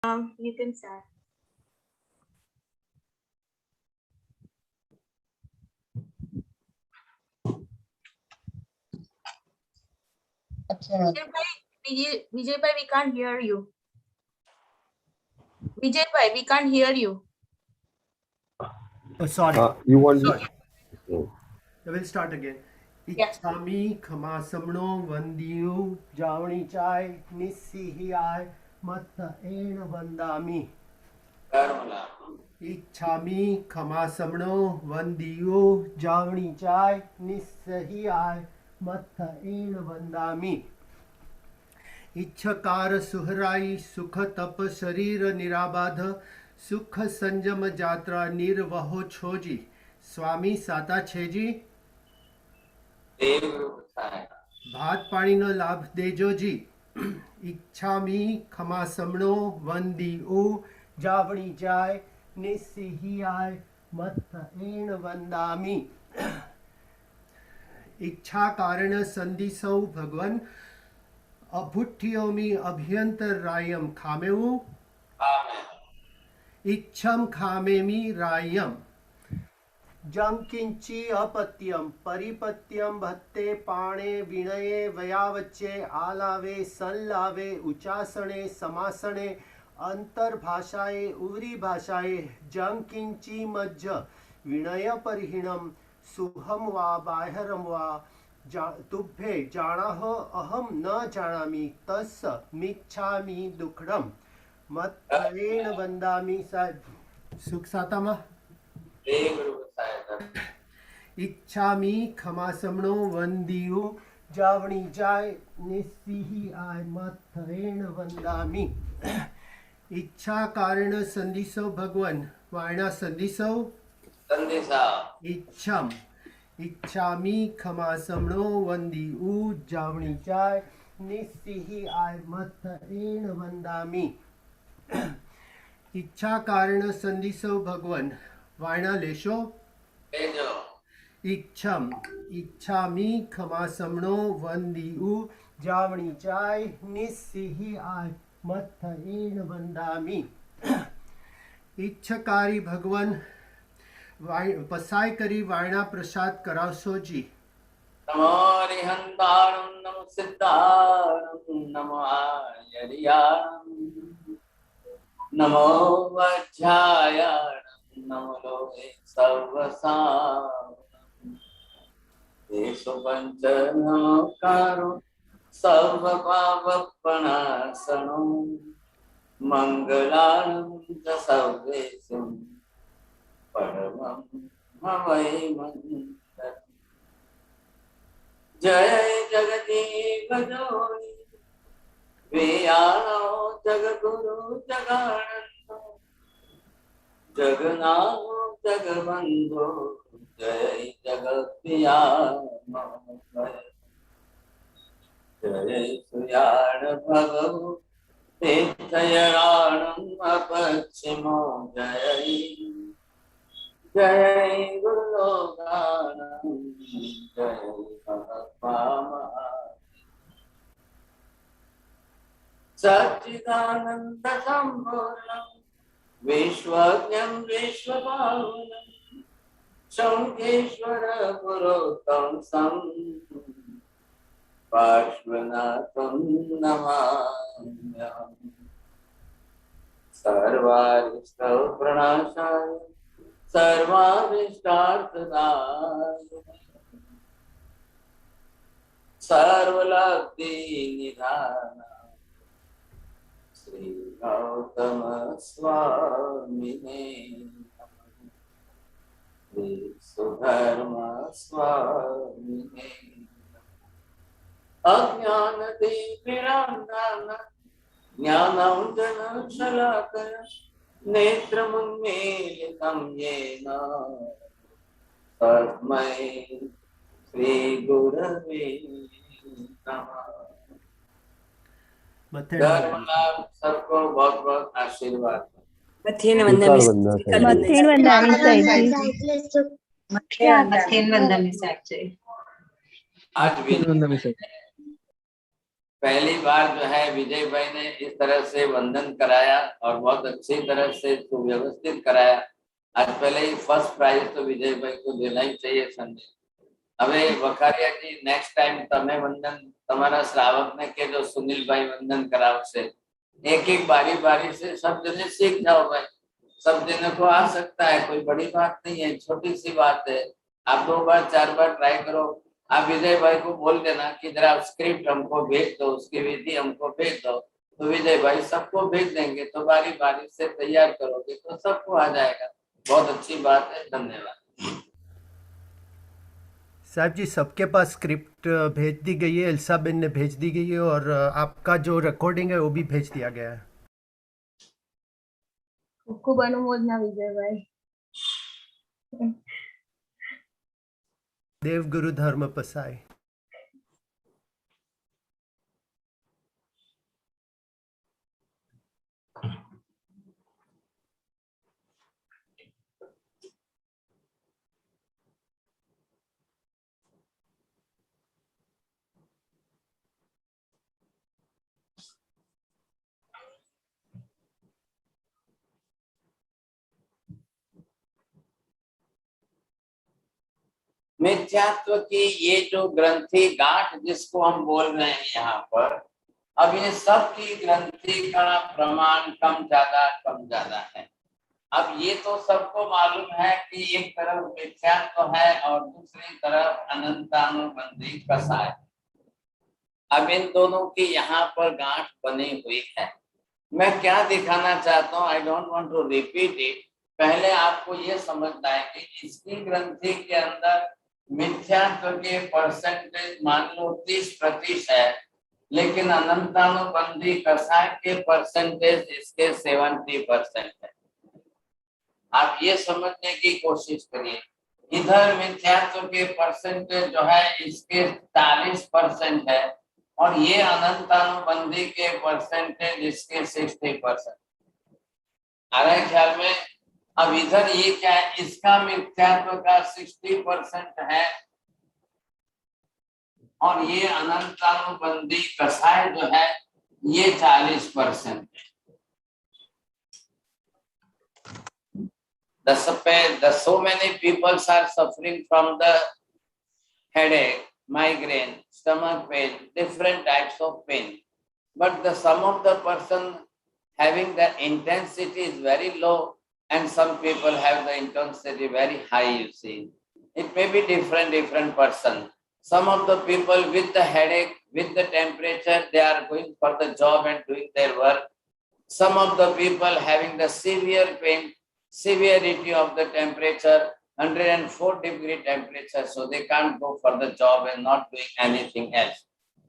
You can start. Vijay bhai, we can't hear you. Vijay bhai, we can't hear you. Oh, sorry. You want Sorry. me? I will start again. Yeah. Ichchami khama samno vandiyu javani chai nisihiyai matta ena vandami. Ichchami khama samno vandiyu javani chai nisihiyai matta ena vandami. इच्छकार सुहराई सुख तप शरीर निराबाध सुख संजम जात्रा निर्वहो छोजी स्वामी साता छेजी भात पाणी no लाभ देजो जी इच्छामी खमा समणो वंदी ओ जावणी जाय निसिही आय मत एण वंदामी इच्छा कारण संदिसौ भगवन अभुट्ठियोमी अभ्यंतर रायम खामेऊ इच्छम खामेमी रायम जम किंची अपत्यम परिपत्यम भत्ते पाणे विनये वयावच्चे आलावे संलावे उचासणे समासणे अंतर्भाषाए उवरी भाषाए जम किंची मज्ज विनय परिहीणम सुहम वा बाह्यरम वा तुभ्ये जानाह अहम न जानामि तस् मिच्छामि दुःखम मत्तरेण वंदामि सुख सातामा इच्छामि खमा समणो वंदियो जावणी जाय निस्सिही आय मत्तरेण वंदामि इच्छा कारण संदिसो भगवन वायना संदिसो इच्छम इच्छामि खमा समणो वंदी उ जावणी जाय निस्सिही आय मत एण वंदामि इच्छा कारण संदिसो भगवन वायना लेशो इच्छम इच्छामि खमा समणो वंदी उ जावणी जाय निस्सिही आय मत एण वंदामि इच्छकारी भगवन पसाय करी वायना प्रसाद करावसो जी नमो रिहंतारं नमो सिद्धारं नमो आर्याणं नमो वज्रायाणं नमो लोके सर्वसारणं देशो पंच नमोकारो सर्वपावपनाशनं मंगलानं च सर्वेषु परमं हवै मंगलम् जय जगदीव जोनि वेयानो जगगुरु जगानंदो जगनाथो जगबंधो जय जगत्प्रिया जय सुयाण भगवो तीर्थयाणं अपक्षिमो जय जय गुरुलोकानं जय भगवान् सच्चिदानंद संपूर्णं विश्वज्ञं विश्वपावनं शंखेश्वर पुरोत्तम सं पार्श्वनाथं नमाम्यहम् सर्वारिष्ट प्रणाशाय सर्वाभीष्टार्थदाय सर्वलब्धि निधान श्री गौतम स्वामिने श्री सुधर्म स्वामिने अज्ञानदीपिरान्दान ज्ञानाञ्जन शलाकया नेत्रमुन्मीलितं येन तस्मै श्रीगुरवे नमः। धर्मलाल सबको बहुत बहुत आशीर्वाद। मथेन वंदन आज भी पहली बार जो है विजय भाई ने इस तरह से वंदन कराया और बहुत अच्छी तरह से सुव्यवस्थित कराया। आज पहले ही फर्स्ट प्राइज तो विजय भाई को देना ही चाहिए संजय। હવે વખારિયાજી નેક્સ્ટ ટાઈમ તમે વંદન તમારા શ્રાવકને કહેજો સુનિલભાઈ વંદન કરાવશે। एक एक बारी बारी से सब जने सीख जाओ भाई। सब जने को आ सकता है, कोई बड़ी बात नहीं है, छोटी सी बात है। आप 2 बार 4 बार ट्राई करो। आप विजय भाई को बोल देना कि जरा स्क्रिप्ट हमको भेज दो, उसकी विधि हमको भेज दो, तो विजय भाई सबको भेज देंगे। तो बारी बारी से तैयार करोगे तो सबको आ जाएगा। बहुत अच्छी बात है, धन्यवाद। साहब जी, सबके पास स्क्रिप्ट भेज दी गई है, एल्सा बेन ने भेज दी गई है और आपका जो रिकॉर्डिंग है वो भी भेज दिया गया है। खूब खूब अनुमोदना विजय भाई। देव गुरु धर्म पसाय। मिथ्यात्व की ये जो ग्रंथि गांठ जिसको हम बोल रहे हैं यहाँ पर, अब ये सब की ग्रंथि का प्रमाण कम ज्यादा है। अब ये तो सबको मालूम है कि एक तरफ मिथ्यात्व है और दूसरी तरफ अनंतानुबंधी कसाय। अब इन दोनों की यहाँ पर गांठ बनी हुई है। मैं क्या दिखाना चाहता हूँ, I don't want to repeat it. पहले आपको ये समझना है कि इसकी ग्रंथि के अंदर मिथ्यात्व के परसेंटेज मान लो 30% है, लेकिन अनंतानुबंधी कसाय के परसेंटेज इसके 70% है। आप ये समझने की कोशिश करिए। इधर मिथ्यात्व के परसेंटेज जो है इसके 40% है और ये अनंतानुबंधी के परसेंटेज इसके 60%। आ रहा है ख्याल में? अब इधर ये क्या है, इसका मिथ्यात्व का 60% है और ये अनंतानुबंधी कसाय जो है ये 40% है। So many people are suffering from the headache, migraine, stomach pain, different types of pain. But the sum of the person having the intensity is very low, and some people have the intensity very high, you see. It may be different person. Some of the people with the headache, with the temperature, they are going for the job and doing their work. Some of the people having the severe pain, severity of the temperature, 104-degree temperature, so they can't go for the job and not doing anything else.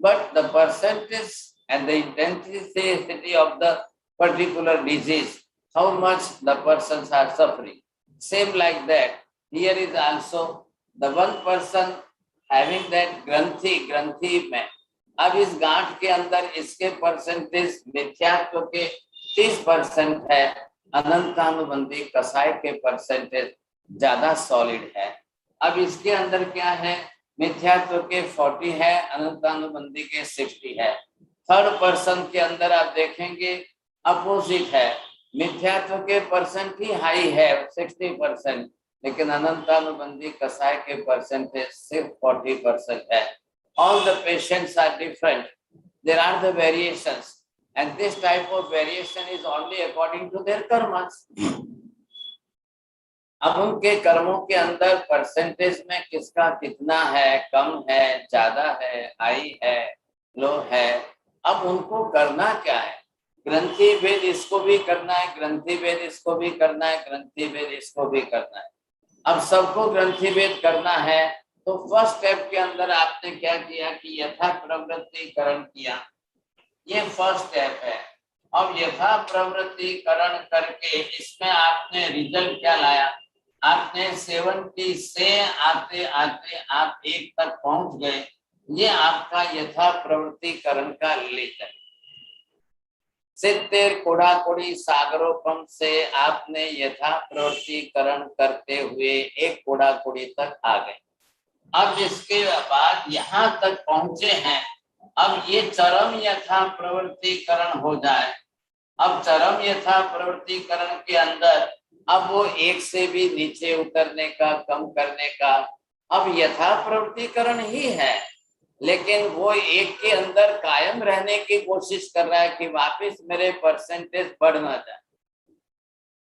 But the percentage and the intensity of the particular disease, how much the persons are suffering. Same like that, here is also the one person having that ग्रंथि में, अब इस गांठ के अंदर इसके percentage मिथ्यात्व के 30% है, अनंतानुबंधी कसाय के परसेंटेज ज्यादा सॉलिड है। अब इसके अंदर क्या है, मिथ्यात्व के 40 है, अनंतानुबंधी के 60 है। थर्ड पर्सन के अंदर आप देखेंगे अपोजिट है, मिथ्यात्व के परसेंट ही हाई है 60%, लेकिन अनंतानुबंधी कसाय के परसेंटेज सिर्फ 40% है। All the patients are different. There are the variations, and this type of variation is only according to their karmas. अब उनके कर्मों के अंदर परसेंटेज में किसका कितना है, कम है, ज्यादा है, हाई है, लो है, अब उनको करना क्या है? ग्रंथि भेद इसको भी करना है, ग्रंथि भेद इसको भी करना है, ग्रंथि भेद इसको भी करना है। अब सबको ग्रंथि भेद करना है, तो फर्स्ट स्टेप के अंदर आपने क्या किया कि यथा प्रवृत्तिकरण किया, ये फर्स्ट स्टेप है। अब यथा प्रवृत्तिकरण करके इसमें आपने रिजल्ट क्या लाया, आपने 70 से आते आते आप 1 तक पहुंच गए। ये आपका यथा प्रवृत्तिकरण का लेकर 70 कोड़ाकोड़ी सागरोपम से आपने यथा प्रवृत्तिकरण करते हुए 1 कोड़ाकोड़ी तक आ गए। अब इसके बाद यहाँ तक पहुंचे हैं, अब ये चरम यथा प्रवृत्तिकरण हो जाए। अब चरम यथा प्रवृत्तिकरण के अंदर अब वो एक से भी नीचे उतरने का, कम करने का, अब यथा प्रवृत्तिकरण ही है, लेकिन वो एक के अंदर कायम रहने की कोशिश कर रहा है कि वापस मेरे परसेंटेज बढ़ ना जाए,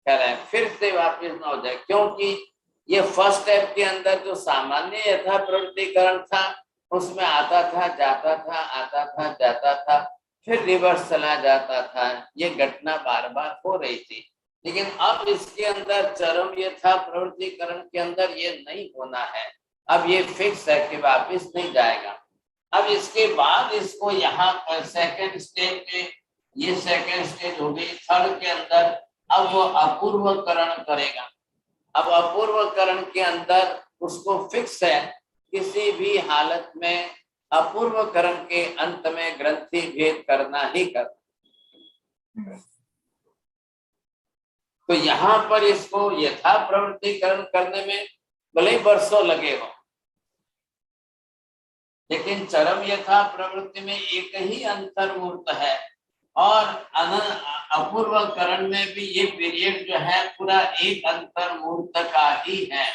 कह रहा है फिर से वापस ना हो जाए, क्योंकि ये फर्स्ट स्टेप के अंदर जो सामान्य यथा प्रवृत्तिकरण था उसमें आता था जाता था, आता था जाता था, फिर रिवर्स चला जाता था, ये घटना बार बार हो रही थी। लेकिन अब इसके अंदर चरम यथा प्रवृत्तिकरण के अंदर ये नहीं होना है, अब ये फिक्स है कि वापिस नहीं जाएगा। अब इसके बाद इसको यहाँ पर सेकेंड स्टेज पे, ये सेकेंड स्टेज हो गई, थर्ड के अंदर अब वो अपूर्वकरण करेगा। अब अपूर्वकरण के अंदर उसको फिक्स है किसी भी हालत में अपूर्वकरण के अंत में ग्रंथि भेद करना ही करना। तो यहाँ पर इसको यथा प्रवृत्तिकरण करने में भले ही वर्षों लगे हो, लेकिन चरम यथा प्रवृत्ति में एक ही अंतर्मूर्त है, और अपूर्वकरण में भी ये पीरियड जो है पूरा एक अंतर्मूर्त का ही है।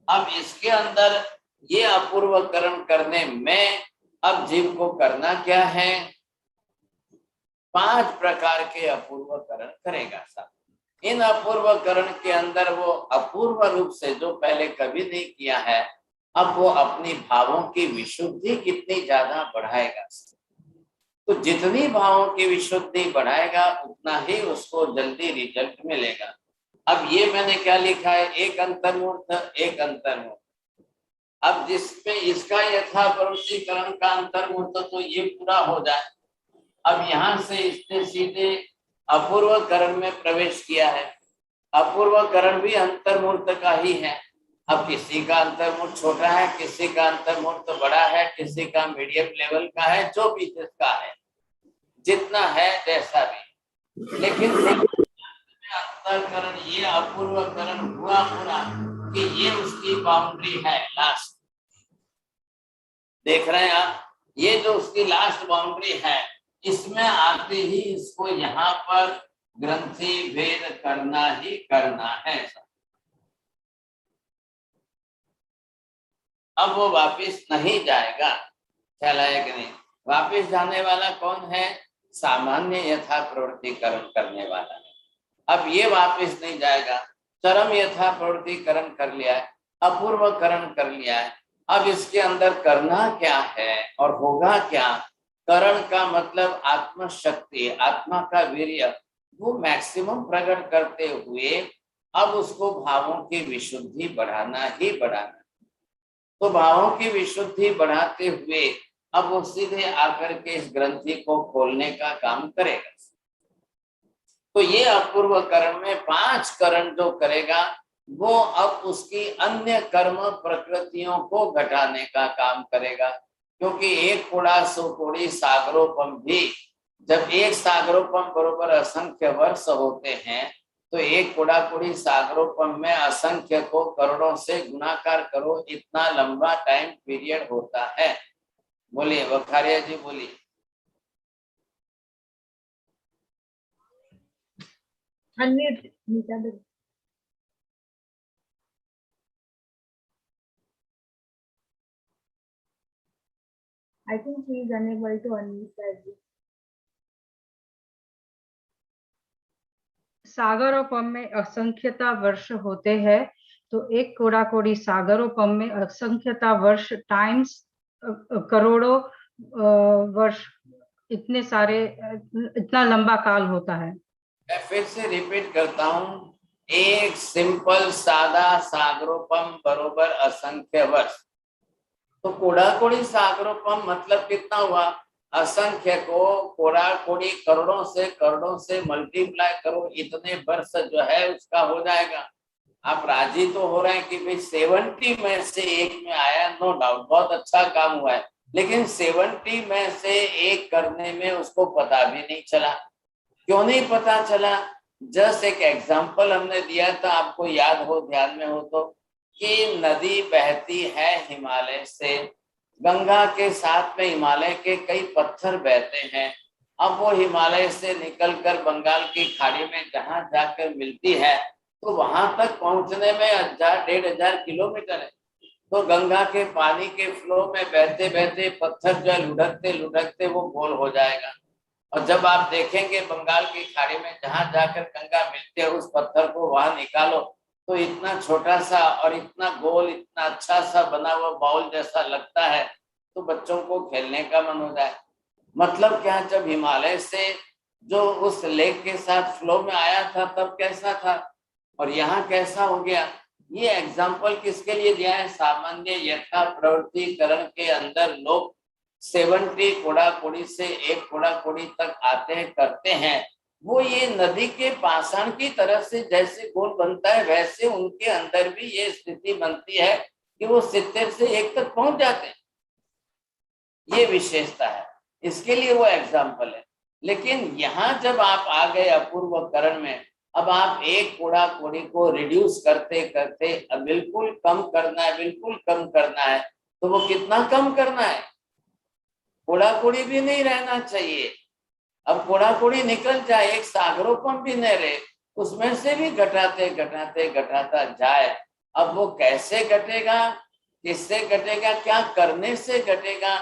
अब इसके अंदर ये अपूर्वकरण करने में अब जीव को करना क्या है, 5 प्रकार के अपूर्वकरण करेगा साहब। इन अपूर्वकरण के अंदर वो अपूर्व रूप से जो पहले कभी नहीं किया है, अब वो अपनी भावों की विशुद्धि कितनी ज्यादा बढ़ाएगा। तो जितनी भावों की विशुद्धि बढ़ाएगा उतना ही उसको जल्दी रिजल्ट मिलेगा। अब ये मैंने क्या लिखा है, एक अंतर्मूर्त, एक अंतर्मूर्त। अब जिसमें इसका यथा प्रवृत्तिकरण का अंतर्मूर्त तो ये पूरा हो जाए, अब यहाँ से इसने सीधे अपूर्वकरण में प्रवेश किया है। अपूर्वकरण भी अंतर्मूर्त का ही है। अब किसी का अंतर्मूर्त छोटा है, किसी का अंतर्मूर्त बड़ा है, किसी का मीडियम लेवल का है, जो भी जिसका है, जितना है जैसा भी, लेकिन अंतरकरण ये अपूर्वकरण हुआ पूरा कि ये उसकी बाउंड्री है लास्ट। देख रहे हैं आप, ये जो उसकी लास्ट बाउंड्री है, इसमें आते ही इसको यहाँ पर ग्रंथि भेद करना ही करना है। अब वो वापिस नहीं जाएगा, ख्याल आया कि नहीं? वापिस जाने वाला कौन है? सामान्य यथा प्रवृत्तिकरण करने वाला है। अब ये वापिस नहीं जाएगा। चरम यथा प्रवृत्तिकरण कर लिया है, अपूर्वकरण कर लिया है, अब इसके अंदर करना क्या है और होगा क्या? करण का मतलब आत्मशक्ति, आत्मा का वीर्य, वो मैक्सिमम प्रकट करते हुए अब उसको भावों की विशुद्धि बढ़ाना ही बढ़ाना। तो भावों की विशुद्धि बढ़ाते हुए अब वो सीधे आकर के इस ग्रंथि को खोलने का काम करेगा। तो ये अपूर्वकरण में 5 करण जो करेगा वो अब उसकी अन्य कर्म प्रकृतियों को घटाने का काम करेगा, क्योंकि एक कोड़ा सौ कोड़ी सागरोपम भी, जब एक सागरोपम बरोबर असंख्य वर्ष होते हैं, तो एक कोड़ा कोड़ी सागरोपम में असंख्य को करोड़ों से गुणाकार करो, इतना लंबा टाइम पीरियड होता है। बोलिए वखारिया जी, बोलिए। I think he is unable to unmute that. सागरोपम में असंख्यता वर्ष होते हैं, तो एक कोड़ा कोड़ी सागरोपम में असंख्यता वर्ष टाइम्स करोड़ों वर्ष, इतने सारे, इतना लंबा काल होता है। मैं फिर से रिपीट करता हूँ, एक सिंपल सादा सागरोपम बरोबर असंख्य वर्ष। तो कोड़ा कोड़ी सागरोपम मतलब कितना हुआ? असंख्य को कोड़ा कोड़ी करोड़ों से मल्टीप्लाई करो, इतने वर्ष जो है उसका हो जाएगा। आप राजी तो हो रहे हैं कि भाई 70 में से एक में आया, नो डाउट, बहुत अच्छा काम हुआ है, लेकिन 70 में से एक करने में उसको पता भी नहीं चला। क्यों नहीं पता चला? जस्ट एक एग्जाम्पल हमने दिया था, आपको याद हो, ध्यान में हो तो, कि नदी बहती है हिमालय से, गंगा के साथ में हिमालय के कई पत्थर बहते हैं। अब वो हिमालय से निकलकर बंगाल की खाड़ी में जहां जाकर मिलती है तो वहां तक पहुंचने में 1000-1500 किलोमीटर है। तो गंगा के पानी के फ्लो में बहते बहते पत्थर जो है लुढ़कते लुढ़कते वो गोल हो जाएगा। और जब आप देखेंगे बंगाल की खाड़ी में जहां जाकर गंगा मिलती है उस पत्थर को वहां निकालो तो इतना छोटा सा और इतना गोल, इतना अच्छा सा बना हुआ बाउल जैसा लगता है, तो बच्चों को खेलने का मन हो जाए। मतलब क्या, जब हिमालय से जो उस लेक के साथ फ्लो में आया था तब कैसा था और यहाँ कैसा हो गया। ये एग्जाम्पल किसके लिए दिया है? सामान्य यथा प्रवृत्तिकरण के अंदर लोग 70 कोड़ा कोड़ी से 1 कोड़ा कोड़ी तक आते हैं, करते हैं। वो ये नदी के पाषाण की तरह से जैसे गोल बनता है वैसे उनके अंदर भी ये स्थिति बनती है कि वो 70 से 1 तक पहुंच जाते हैं। ये विशेषता है, इसके लिए वो एग्जाम्पल है। लेकिन यहाँ जब आप आ गए अपूर्व करण में, अब आप 1 कोड़ा कोड़ी को रिड्यूस करते करते अब बिल्कुल कम करना है, बिल्कुल कम करना है। तो वो कितना कम करना है? कोड़ा कोड़ी भी नहीं रहना चाहिए। अब कोड़ा कोड़ी निकल जाए, एक सागरोपम भी नहीं रहे, उसमें से भी घटाते घटाते घटाता जाए। अब वो कैसे घटेगा, किससे घटेगा, क्या करने से घटेगा?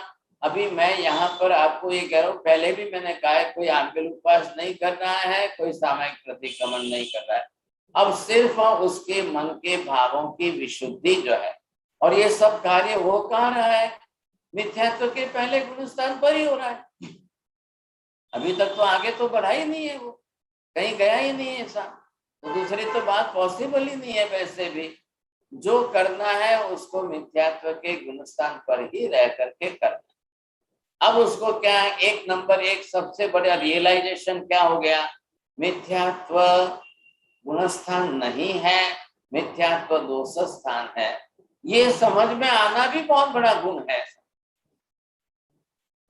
अभी मैं यहाँ पर आपको ये कह रहा हूँ, पहले भी मैंने कहा है कोई आंबिल उपवास नहीं कर रहा है, कोई सामयिक प्रतिक्रमण नहीं कर रहा है। अब सिर्फ उसके मन के भावों की विशुद्धि जो है, और ये सब कार्य हो कहाँ रहा है? मिथ्यात्व के पहले गुणस्थान पर ही हो रहा है। अभी तक तो आगे तो बढ़ा ही नहीं है, वो कहीं गया ही नहीं है ऐसा। तो दूसरी तो बात पॉसिबल ही नहीं है। वैसे भी जो करना है उसको मिथ्यात्व के गुणस्थान पर ही रह करके करना। अब उसको क्या है, 1 नंबर 1 सबसे बड़ा रियलाइजेशन क्या हो गया? मिथ्यात्व गुणस्थान नहीं है, मिथ्यात्व दोष स्थान है। ये समझ में आना भी बहुत बड़ा गुण है।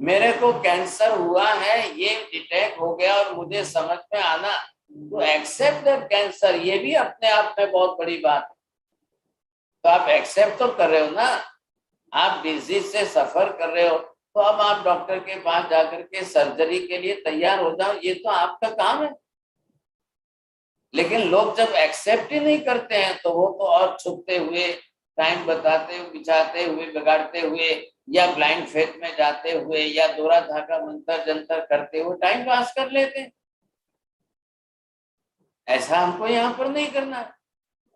मेरे को कैंसर हुआ है, ये डिटेक्ट हो गया और मुझे समझ में आना, तो एक्सेप्ट दैट कैंसर, ये भी अपने आप में बहुत बड़ी बात है। तो आप एक्सेप्ट तो कर रहे हो ना, आप डिजीज से सफर कर रहे हो, तो अब आप डॉक्टर के पास जाकर के सर्जरी के लिए तैयार हो जाओ, ये तो आपका काम है। लेकिन लोग जब एक्सेप्ट ही नहीं करते हैं तो वो तो और छुपते हुए, टाइम बताते हुए, बिछाते हुए, बिगाड़ते हुए, या ब्लाइंड फेथ में जाते हुए, या दोरा धागा मंत्र जंतर करते हुए टाइम पास कर लेते हैं। ऐसा हमको यहाँ पर नहीं करना है।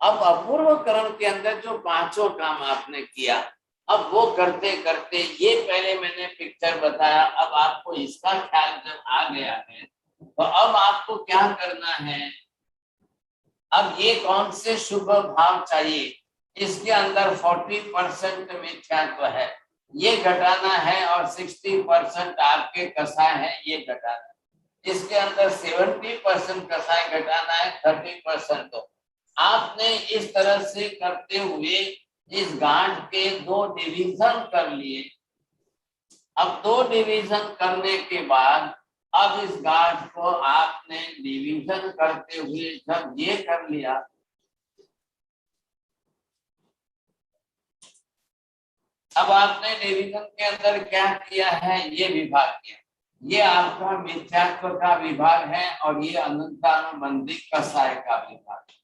अब अपूर्व करण के अंदर जो 5 काम आपने किया, अब वो करते करते, ये पहले मैंने पिक्चर बताया, अब आपको इसका ख्याल जब आ गया है तो अब आपको क्या करना है? अब ये कौन से शुभ भाव चाहिए? इसके अंदर 40% मिथ्यात्व है, ये घटाना है, और 60% आपके कसाय है, ये घटाना है। इसके अंदर 70% कसाय घटाना है, 30% तो आपने इस तरह से करते हुए इस गांठ के 2 डिवीजन कर लिए। अब 2 डिवीजन करने के बाद अब इस गांठ को आपने डिवीजन करते हुए जब ये कर लिया, अब आपने डिवीजन के अंदर क्या किया है? ये विभाग किया। ये आपका मिथ्यात्व का विभाग है और ये अनंतानुबंधी कसाय का विभाग है।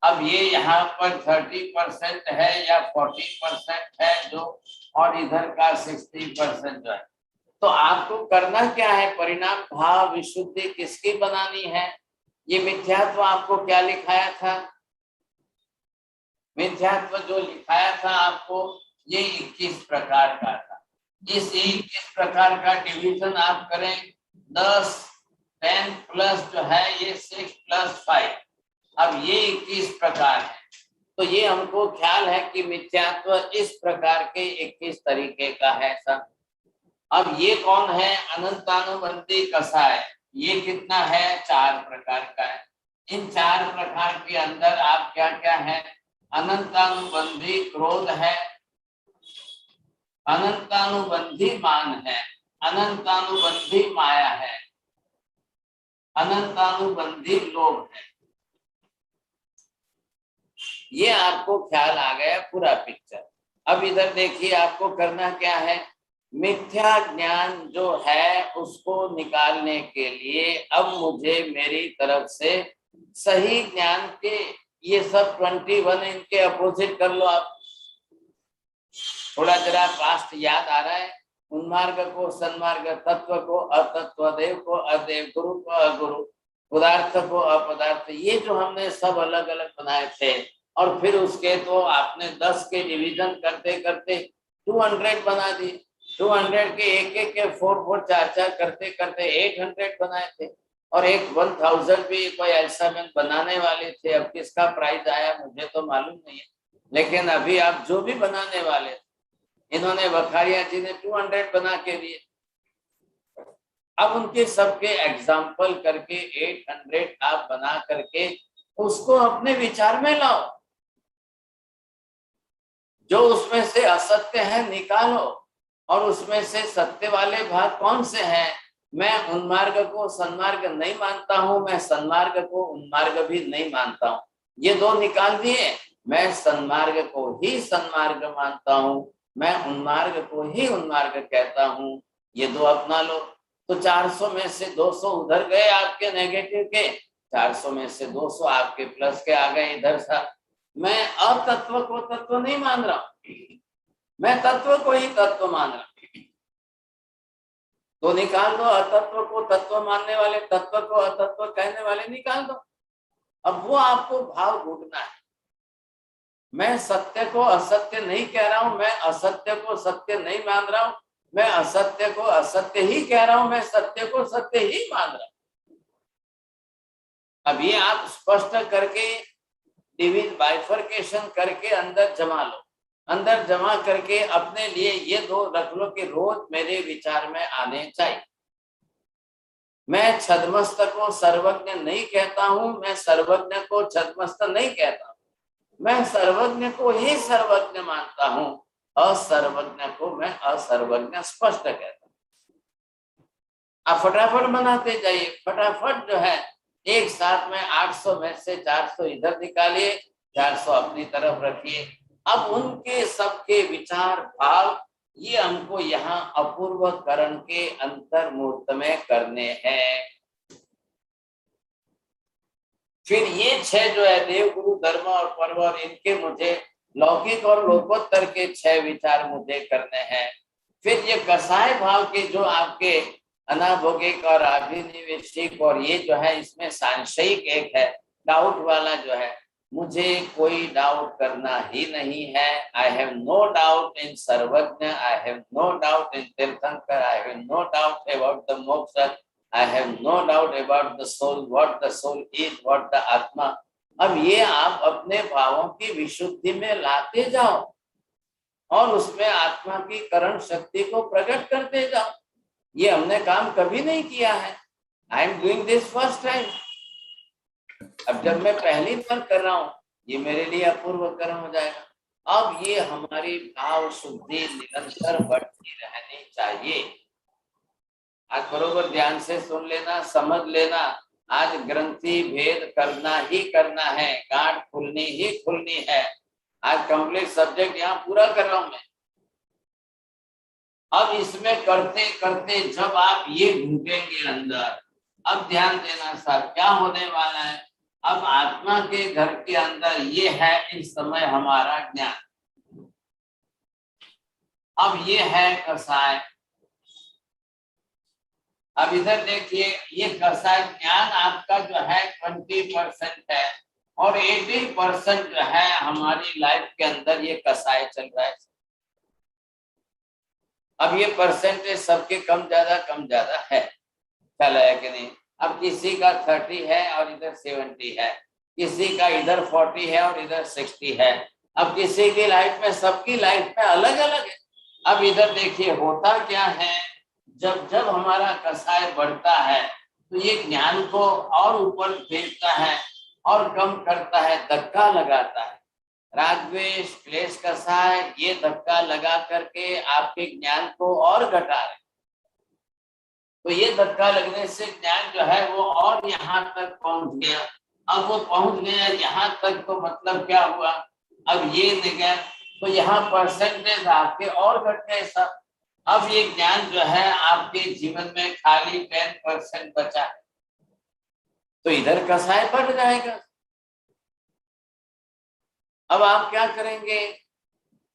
अब ये यहाँ पर 30% है या 40% है जो, और इधर का 60% जो है। तो आपको करना क्या है? परिणाम भाव विशुद्धि किसकी बनानी है? ये मिथ्यात्व आपको क्या लिखाया था? मिथ्यात्व जो लिखाया था आपको, ये 21 प्रकार का था। इस 21 प्रकार का डिवीजन आप करें, 10 प्लस जो है ये 6 + 5, अब ये 21 प्रकार है। तो ये हमको ख्याल है कि मिथ्यात्व इस प्रकार के 21 तरीके का है सब। अब ये कौन है? अनंतानुबंधी कसाय, ये कितना है? 4 प्रकार का है। इन 4 प्रकार के अंदर आप क्या क्या है? अनंतानुबंधी क्रोध है, अनंतानुबंधी मान है, अनंतानुबंधी माया है, अनंतानुबंधी लोभ है। ये आपको ख्याल आ गया पूरा पिक्चर। अब इधर देखिए, आपको करना क्या है, मिथ्या ज्ञान जो है उसको निकालने के लिए अब मुझे मेरी तरफ से सही ज्ञान के ये सब 21 इनके अपोजिट कर लो आप। थोड़ा जरा पास्ट याद आ रहा है, उन्मार्ग को सन्मार्ग, तत्व को अतत्व, देव को अदेव, गुरु को अगुरु, पदार्थ को अपदार्थ, ये जो हमने सब अलग अलग बनाए थे। और फिर उसके तो आपने 10 के डिवीजन करते करते 200 बना दिए। 200 के एक एक के 4 4 4 4 करते करते 800 बनाए थे। और एक 1000 भी कोई ऐसा में बनाने वाले थे। अब किसका प्राइस आया मुझे तो मालूम नहीं है, लेकिन अभी आप जो भी बनाने वाले थे, इन्होंने बखारिया जी ने 200 बना के दिए। अब उनके सबके एग्जाम्पल करके 800 आप बना करके उसको अपने विचार में लाओ। जो उसमें से असत्य है निकालो और उसमें से सत्य वाले भाग कौन से हैं। मैं उन्मार्ग को सन्मार्ग नहीं मानता हूं, मैं सन्मार्ग को उन्मार्ग भी नहीं मानता हूं, ये 2 निकाल दिए। मैं सन्मार्ग को ही सन्मार्ग मानता हूं, मैं उन्मार्ग को ही उन्मार्ग कहता हूं, ये 2 अपना लो। तो 400 में से 200 उधर गए आपके नेगेटिव के, 400 में से 200 आपके प्लस के आ गए इधर सा। मैं अतत्व को तत्व नहीं मान रहा हूं, मैं तत्व को ही तत्व मान रहा हूं। तो निकाल दो, अतत्व को तत्व मानने वाले, तत्व को अतत्व कहने वाले निकाल दो। अब वो आपको भाव ढूंढना है। मैं सत्य को असत्य नहीं कह रहा हूं, मैं असत्य को सत्य नहीं मान रहा हूं, मैं असत्य को असत्य ही कह रहा हूं, मैं सत्य को सत्य ही मान रहा हूं। अब ये आप स्पष्ट करके डिवीजन बाइफर्केशन करके अंदर जमा लो। अंदर जमा करके अपने लिए ये 2 रख लो कि रोज मेरे विचार में आने चाहिए। मैं छद्मस्त को सर्वज्ञ नहीं कहता हूं, मैं सर्वज्ञ को छद्मस्त नहीं कहता हूं, मैं सर्वज्ञ को ही सर्वज्ञ मानता हूं, असर्वज्ञ को मैं असर्वज्ञ स्पष्ट कहता हूं। आप फटाफट बनाते जाइए, फटाफट जो है एक साथ में 800 में से 400 इधर निकालिए, 400 अपनी तरफ रखिए। अब उनके सबके विचार भाव ये हमको यहाँ अपूर्व करण के अंतर्मूर्त में करने हैं। फिर ये 6 जो है देव, गुरु, धर्म और पर्व, और इनके मुझे लौकिक और लोकोत्तर के 6 विचार मुझे करने हैं। फिर ये कसाय भाव के जो आपके अनाभोगिक और अभिनिवेशिक, और ये जो है इसमें सांशयिक एक है, डाउट वाला जो है, मुझे कोई डाउट करना ही नहीं है। I have no doubt in सर्वज्ञ, I have no doubt in तीर्थंकर, I have no doubt about the मोक्ष, I have no doubt about the soul, what the soul is, what the आत्मा। अब ये आप अपने भावों की विशुद्धि में लाते जाओ और उसमें आत्मा की करण शक्ति को प्रकट करते जाओ। ये हमने काम कभी नहीं किया है। I am doing this first time। अब जब मैं पहली बार कर रहा हूँ, ये मेरे लिए अपूर्व कर्म हो जाएगा। अब ये हमारी भाव शुद्धि निरंतर बढ़ती रहनी चाहिए। आज बरोबर ध्यान से सुन लेना, समझ लेना। आज ग्रंथि भेद करना ही करना है, गांठ खुलनी ही खुलनी है। आज कंप्लीट सब्जेक्ट यहाँ पूरा कर रहा हूं मैं। अब इसमें करते करते जब आप ये ढूंढेंगे अंदर, अब ध्यान देना सर क्या होने वाला है। अब आत्मा के घर के अंदर ये है इस समय हमारा ज्ञान। अब ये है कसाय। अब इधर देखिए, ये कसाय ज्ञान आपका जो है 20% है और 80% जो है हमारी लाइफ के अंदर ये कसाय चल रहा है। अब ये परसेंटेज सबके कम ज्यादा है, ख्याल है कि नहीं। अब किसी का 30 है और इधर 70 है, किसी का इधर 40 है और इधर 60 है। अब किसी की लाइफ में, सबकी लाइफ में अलग अलग है। अब इधर देखिए होता क्या है, जब जब हमारा कसाय बढ़ता है तो ये ज्ञान को और ऊपर भेजता है और कम करता है, धक्का लगाता है। रागद्वेष क्लेश कसाय ये धक्का लगा करके आपके ज्ञान को और घटा रहे। तो ये धक्का लगने से ज्ञान जो है वो और यहाँ तक पहुंच गया। अब वो पहुंच गया यहाँ तक तो मतलब क्या हुआ, अब ये निगम तो यहाँ परसेंटेज आपके और घट गए सब। अब ये ज्ञान जो है आपके जीवन में खाली 10% बचा है, तो इधर कसाय बढ़ जाएगा। अब आप क्या करेंगे?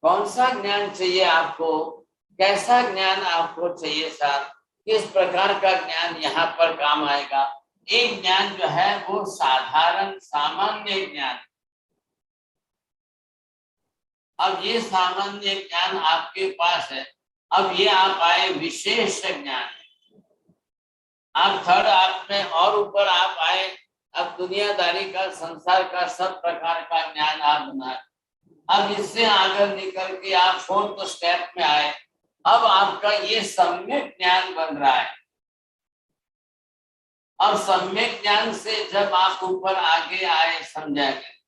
कौन सा ज्ञान चाहिए आपको? कैसा ज्ञान आपको चाहिए साहब? किस प्रकार का ज्ञान यहाँ पर काम आएगा? एक ज्ञान जो है वो साधारण सामान्य ज्ञान। अब ये सामान्य ज्ञान आपके पास है, अब ये आप आए विशेष ज्ञान। आप थर्ड आप में और ऊपर आप आए, अब दुनियादारी का, संसार का सब प्रकार का ज्ञान आप बनाए। अब इससे आगे निकल के आप फोर्थ स्टेप में आए, अब आपका ये सम्यक ज्ञान बन रहा है। अब सम्यक ज्ञान से जब आप ऊपर आगे आए समझेंगे,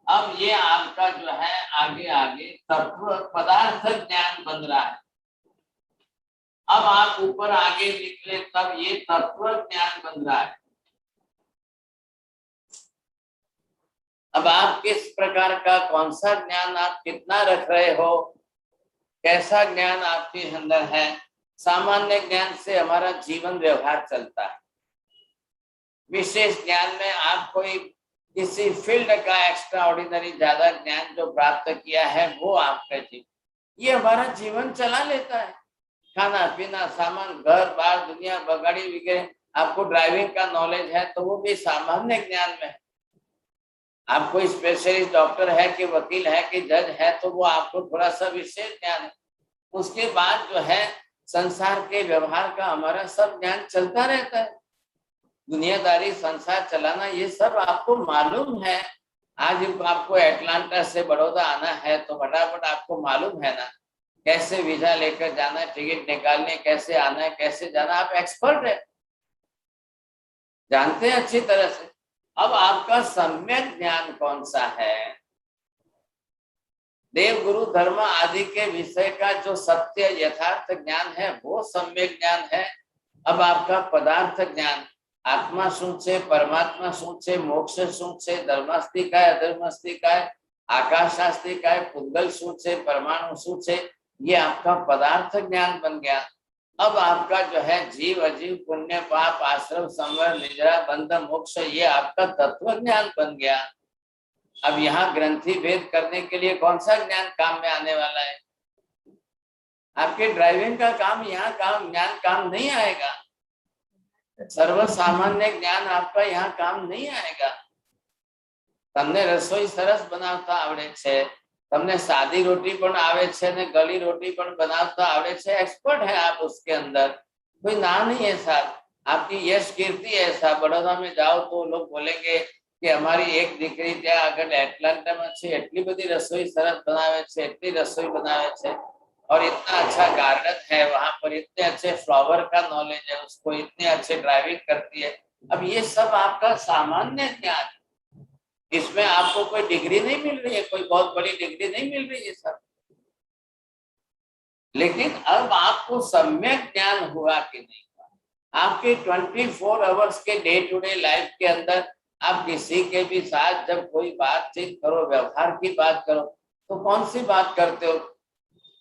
अब ये आपका जो है आगे आगे तत्व पदार्थ ज्ञान बन रहा है। अब आप ऊपर आगे निकले तब ये तत्व ज्ञान बन रहा है। अब आप किस प्रकार का, कौन सा ज्ञान आप कितना रख रहे हो, कैसा ज्ञान आपके अंदर है? सामान्य ज्ञान से हमारा जीवन व्यवहार चलता है। विशेष ज्ञान में आप कोई किसी फील्ड का एक्स्ट्रा ऑर्डिनरी ज्यादा ज्ञान जो प्राप्त किया है वो आपका जीवन, ये हमारा जीवन चला लेता है। खाना पीना, सामान, घर बार, दुनिया, गाड़ी वगैरह। आपको ड्राइविंग का नॉलेज है तो वो भी सामान्य ज्ञान में है। आप कोई स्पेशलिस्ट डॉक्टर है कि वकील है कि जज है तो वो आपको थोड़ा सा विशेष ज्ञान है। उसके बाद जो है संसार के व्यवहार का हमारा सब ज्ञान चलता रहता है। दुनियादारी, संसार चलाना, ये सब आपको मालूम है। आज आपको एटलांटा से बड़ौदा आना है तो फटाफट आपको मालूम है ना कैसे वीजा लेकर जाना है, टिकट निकालने, कैसे आना है, कैसे जाना, आप एक्सपर्ट है, जानते हैं अच्छी तरह से। अब आपका सम्यक ज्ञान कौन सा है? देव गुरु धर्म आदि के विषय का जो सत्य यथार्थ ज्ञान है वो सम्यक ज्ञान है। अब आपका पदार्थ ज्ञान, आत्मा શું છે, પરમાત્મા શું છે, મોક્ષ શું છે, ધર્માસ્તિ काय, अधर्मास्ति काय, आकाशास्ति काय, पुद्गल શું છે, परमाणु શું છે, ये आपका पदार्थ ज्ञान बन गया। अब आपका जो है जीव अजीव, पुण्य पाप, आश्रम, संवर, निद्रा, बंध, मोक्ष, ये आपका तत्व ज्ञान बन गया। अब यहाँ ग्रंथि भेद करने के लिए कौन सा ज्ञान काम में आने वाला है? आपके ड्राइविंग का काम यहाँ काम ज्ञान काम नहीं आएगा। सर्व सामान्य ज्ञान आपका यहाँ काम नहीं आएगा। તમને રસોઈ સરસ બનાવતા આવડે છે, તમને सादी रोटी પણ આવે છે ને ગળી रोटी પણ બનાવતા आवड़े છે, एक्सपर्ट है आप उसके अंदर, कोई ना नहीं है साहब। आपकी यश कीर्ति है साहब। बड़ौदा में जाओ तो लोग बोलेंगे कि हमारी एक दीकरी ત્યાં આગળ એટલાન્ટામાં છે, એટલી બધી રસોઈ સરસ બનાવે છે, એટલી રસોઈ બનાવે છે, और इतना अच्छा गार्डन है वहां पर, इतने अच्छे फ्लावर का नॉलेज है उसको, इतने अच्छे ड्राइविंग करती है। अब ये सब आपका सामान्य ज्ञान, इसमें आपको कोई डिग्री नहीं मिल रही है, कोई बहुत बड़ी डिग्री नहीं मिल रही है सब। लेकिन अब आपको सम्यक ज्ञान हुआ कि नहीं हुआ? आपके 24 आवर्स के डे टू डे लाइफ के अंदर आप किसी के भी साथ जब कोई बातचीत करो, व्यवहार की बात करो, तो कौन सी बात करते हो?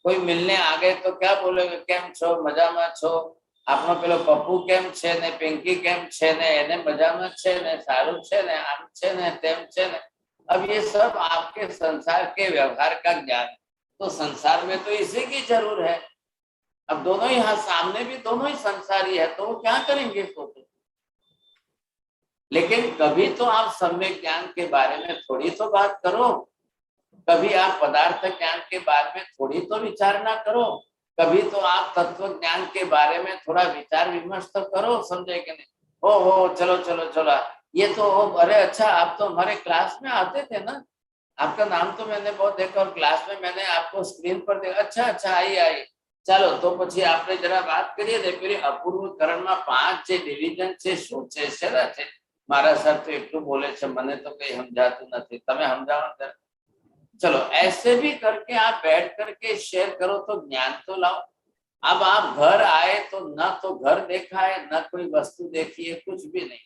कोई मिलने आ गए तो क्या बोलोगे? केम छो, मजामा छो, आपनो पेलो पप्पू केम छे ने, पिंकी केम छे ने, एने मजामा छे ने, सारू छे ने, आम छे ने, तेम छे ने। अब ये सब आपके संसार के व्यवहार का ज्ञान। तो संसार में तो इसी की जरूर है। अब दोनों यहाँ सामने भी दोनों ही संसारी है, तो वो क्या करेंगे सोचो। लेकिन कभी तो आप सम्यक ज्ञान के बारे में थोड़ी तो बात करो, कभी आप पदार्थ ज्ञान के बारे में थोड़ी तो विचारना करो, कभी तो आप तत्व ज्ञान के बारे में थोड़ा विचार विमर्श तो करो, समझे कि नहीं? हो चलो चलो चलो, ये तो अरे अच्छा आप तो हमारे क्लास में आते थे ना, आपका नाम तो मैंने बहुत देखा और क्लास में मैंने आपको स्क्रीन पर देखा, अच्छा आई ચાલો તો પછી આપણે જરા વાત કરીએ ને પેલી અપૂર્વકરણમાં 5 જે ડિવિઝન છે શું છે શેના છે? મારા સર તો એટલું બોલે છે, મને તો કઈ સમજાતું નથી, તમે સમજાવો ને। चलो ऐसे भी करके आप बैठ करके शेयर करो तो ज्ञान तो लाओ। अब आप घर आए तो न तो घर देखा है, न कोई वस्तु देखी है, कुछ भी नहीं।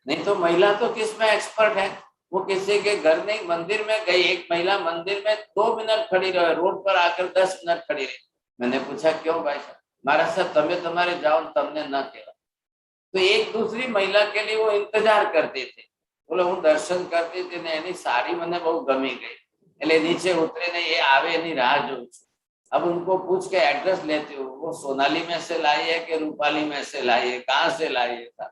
नहीं तो महिला तो किस में एक्सपर्ट है? वो किसी के घर नहीं, मंदिर में गई, एक महिला मंदिर में 2 मिनट खड़ी रहे, रोड पर आकर 10 मिनट खड़ी रही। मैंने पूछा क्यों भाई साहब? महाराज साहब तमे तुम्हारे जाओ, तमने न कहा। तो एक दूसरी महिला के लिए वो इंतजार करते थे। बोले હું દર્શન કરતી હતી ને એની સાડી મને બહુ ગમી ગઈ, એટલે નીચે ઉતરીને એ આવે એની રાહ જોઉં છું। अब उनको पूछ के एड्रेस लेती हूँ, वो सोनाली में से लाई है कि रूपाली में से लाई है, कहाँ से लाई है?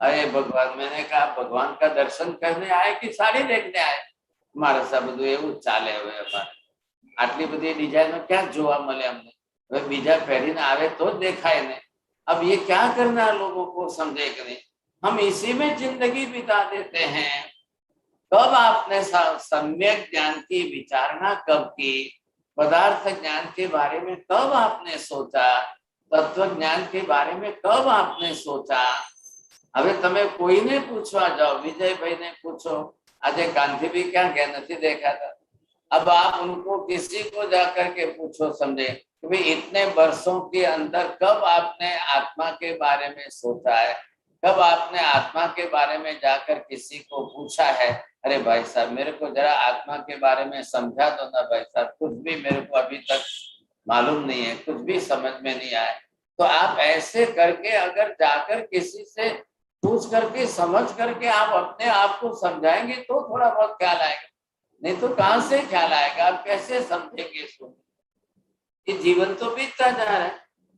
अरे भगवान, मैंने कहा भगवान का दर्शन करने आए कि साड़ी देखने आए? मारा सा બધું એવું ચાલે હવે અમારે। આટલી બધી ડિઝાઇનો ક્યાં જોવા મળે અમને? હવે બીજા પહેરીને આવે તો જ દેખાય ને। अब ये क्या करना है, लोगों को समझे कि नहीं? हम इसी में जिंदगी बिता देते हैं। कब आपने सम्यक ज्ञान की विचारणा कब की? पदार्थ ज्ञान के बारे में कब आपने सोचा? तत्व ज्ञान के बारे में कब आपने सोचा? હવે તમે કોઈને પૂછવા જાઓ, વિજયભાઈને પૂછો, આજે કાંતિ भी क्या गया नहीं देखा था। अब आप उनको किसी को जाकर के पूछो, समझे कि भाई इतने वर्षों के अंदर कब आपने आत्मा के बारे में सोचा है? कब आपने आत्मा के बारे में जाकर किसी को पूछा है, अरे भाई साहब मेरे को जरा आत्मा के बारे में समझा दो ना भाई साहब, कुछ भी मेरे को अभी तक मालूम नहीं है, कुछ भी समझ में नहीं आया। तो आप ऐसे करके अगर जाकर किसी से पूछ करके समझ करके आप अपने आप को समझाएंगे तो थोड़ा बहुत ख्याल आएगा, नहीं तो कहाँ से ख्याल आएगा? आप कैसे समझेंगे इसको? ये जीवन तो बीतता जा रहा है।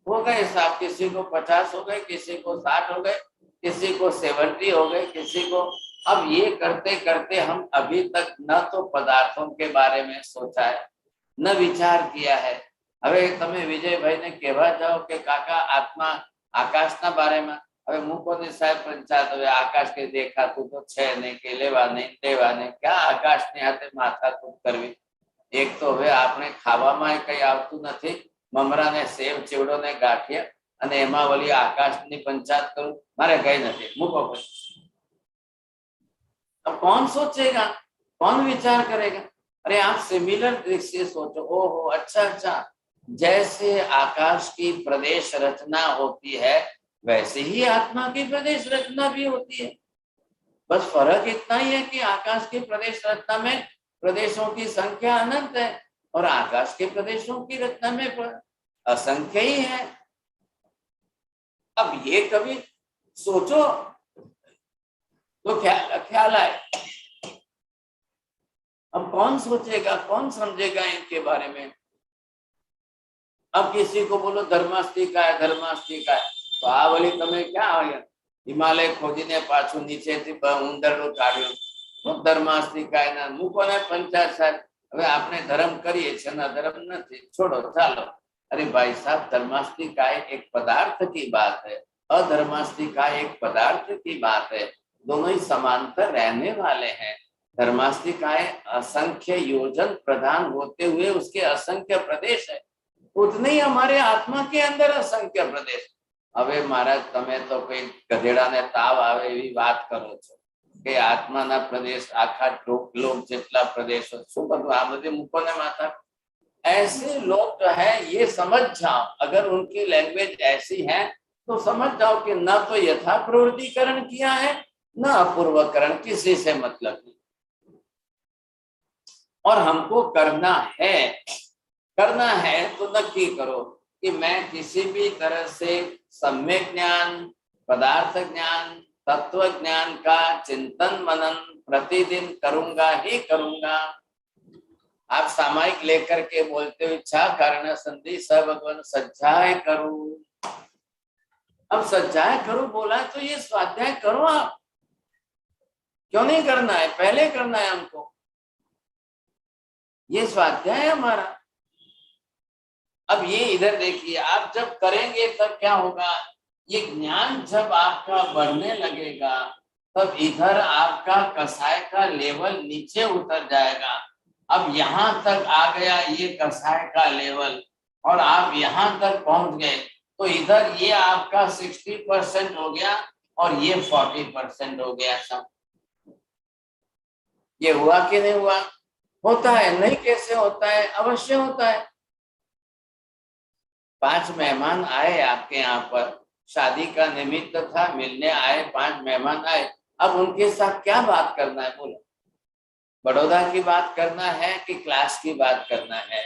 हो गए साहब, किसी को 50 हो गए, किसी को 60 हो गए, किसी को 70 हो गए, किसी को। अब ये करते करते हम अभी तक न तो पदार्थों के बारे में सोचा है, न विचार किया है। હવે તમે વિજયભાઈને કહેવા જાઓ કે કાકા આત્મા આકાશના બારેમાં, હવે મૂકોની સાહેબ પંચાયત, હવે આકાશ કે દેખાતું તો છે નહીં, કે લેવા નહીં દેવા નહીં, ક્યાં આકાશની હાથે માથાકૂટ કરવી? એક તો હવે આપણે ખાવામાં કઈ આવતું નથી, મમરા ને સેવ ચેવડો ને ગાંઠિયા, અને એમાં વળી આકાશની પંચાયત કરું, મારે કઈ નથી, મૂકો પછી। अब कौन सोचेगा, कौन विचार करेगा? अरे आप सिमिलर दृष्टि सोचो। ओहो अच्छा अच्छा, जैसे आकाश की प्रदेश रचना होती है वैसे ही आत्मा की प्रदेश रचना भी होती है। बस फर्क इतना ही है कि आकाश की प्रदेश रचना में प्रदेशों की संख्या अनंत है और आकाश के प्रदेशों की रचना में असंख्य ही है। अब ये कभी सोचो तो ख्याल आए। अब कौन सोचेगा, कौन समझेगा इनके बारे में? अब किसी को बोलो धर्मास्थी का है, धर्मास्थी का है, तो आ वली तमे क्या आया? हिमालय खोदीने पाछू नीचेथी उंदरडो काढ्यो तो धर्मास्थी का है ना, मूको ने पंचायत साहेब, હવે આપણે ધર્મ કરીએ છીએ ना, धर्म નથી, छोड़ो चालो। अरे भाई साहब, धर्मास्थी का एक पदार्थ की बात है, अधर्मास्थी का एक पदार्थ की बात है, दोनों ही समांतर रहने वाले हैं। धर्मास्थी का असंख्य योजन प्रधान होते हुए उसके असंख्य प्रदेश है, उतने ही हमारे आत्मा के अंदर असंख्य प्रदेश। હવે महाराज તમે તો કોઈ ગધેડાને તાવ આવે એવી વાત કરો છો કે આત્માના પ્રદેશ આખા લોક જેટલા પ્રદેશો, શું બધું આ બધી મૂકો ને માથા। ऐसे लोग जो है ये समझ जाओ, अगर उनकी लैंग्वेज ऐसी है तो समझ जाओ कि न तो यथा प्रवृत्तिकरण किया है न अपूर्वकरण, किसी से मतलब नहीं। और हमको करना है तो नक्की करो कि मैं किसी भी तरह से सम्यक ज्ञान, पदार्थ ज्ञान, तत्व ज्ञान का चिंतन मनन प्रतिदिन करूंगा ही करूंगा। आप सामायिक लेकर के बोलते हो इच्छा कारण संधि स भगवान सज्जाय करूं। अब सज्जाय करूं बोला तो ये स्वाध्याय करो। आप क्यों नहीं करना है? पहले करना है हमको। ये स्वाध्याय है हमारा। अब ये इधर देखिए, आप जब करेंगे तब क्या होगा? ये ज्ञान जब आपका बढ़ने लगेगा तब इधर आपका कसाय का लेवल नीचे उतर जाएगा। अब यहाँ तक आ गया ये कसाय का लेवल और आप यहाँ तक पहुंच गए तो इधर ये आपका 60% हो गया और ये 40% हो गया। सब ये हुआ कि नहीं हुआ? होता है। नहीं कैसे होता है? अवश्य होता है। 5 मेहमान आए आपके यहाँ पर, शादी का निमित्त था, मिलने आए, 5 मेहमान आए। अब उनके साथ क्या बात करना है? बोलो। बड़ौदा की बात करना है कि क्लास की बात करना है?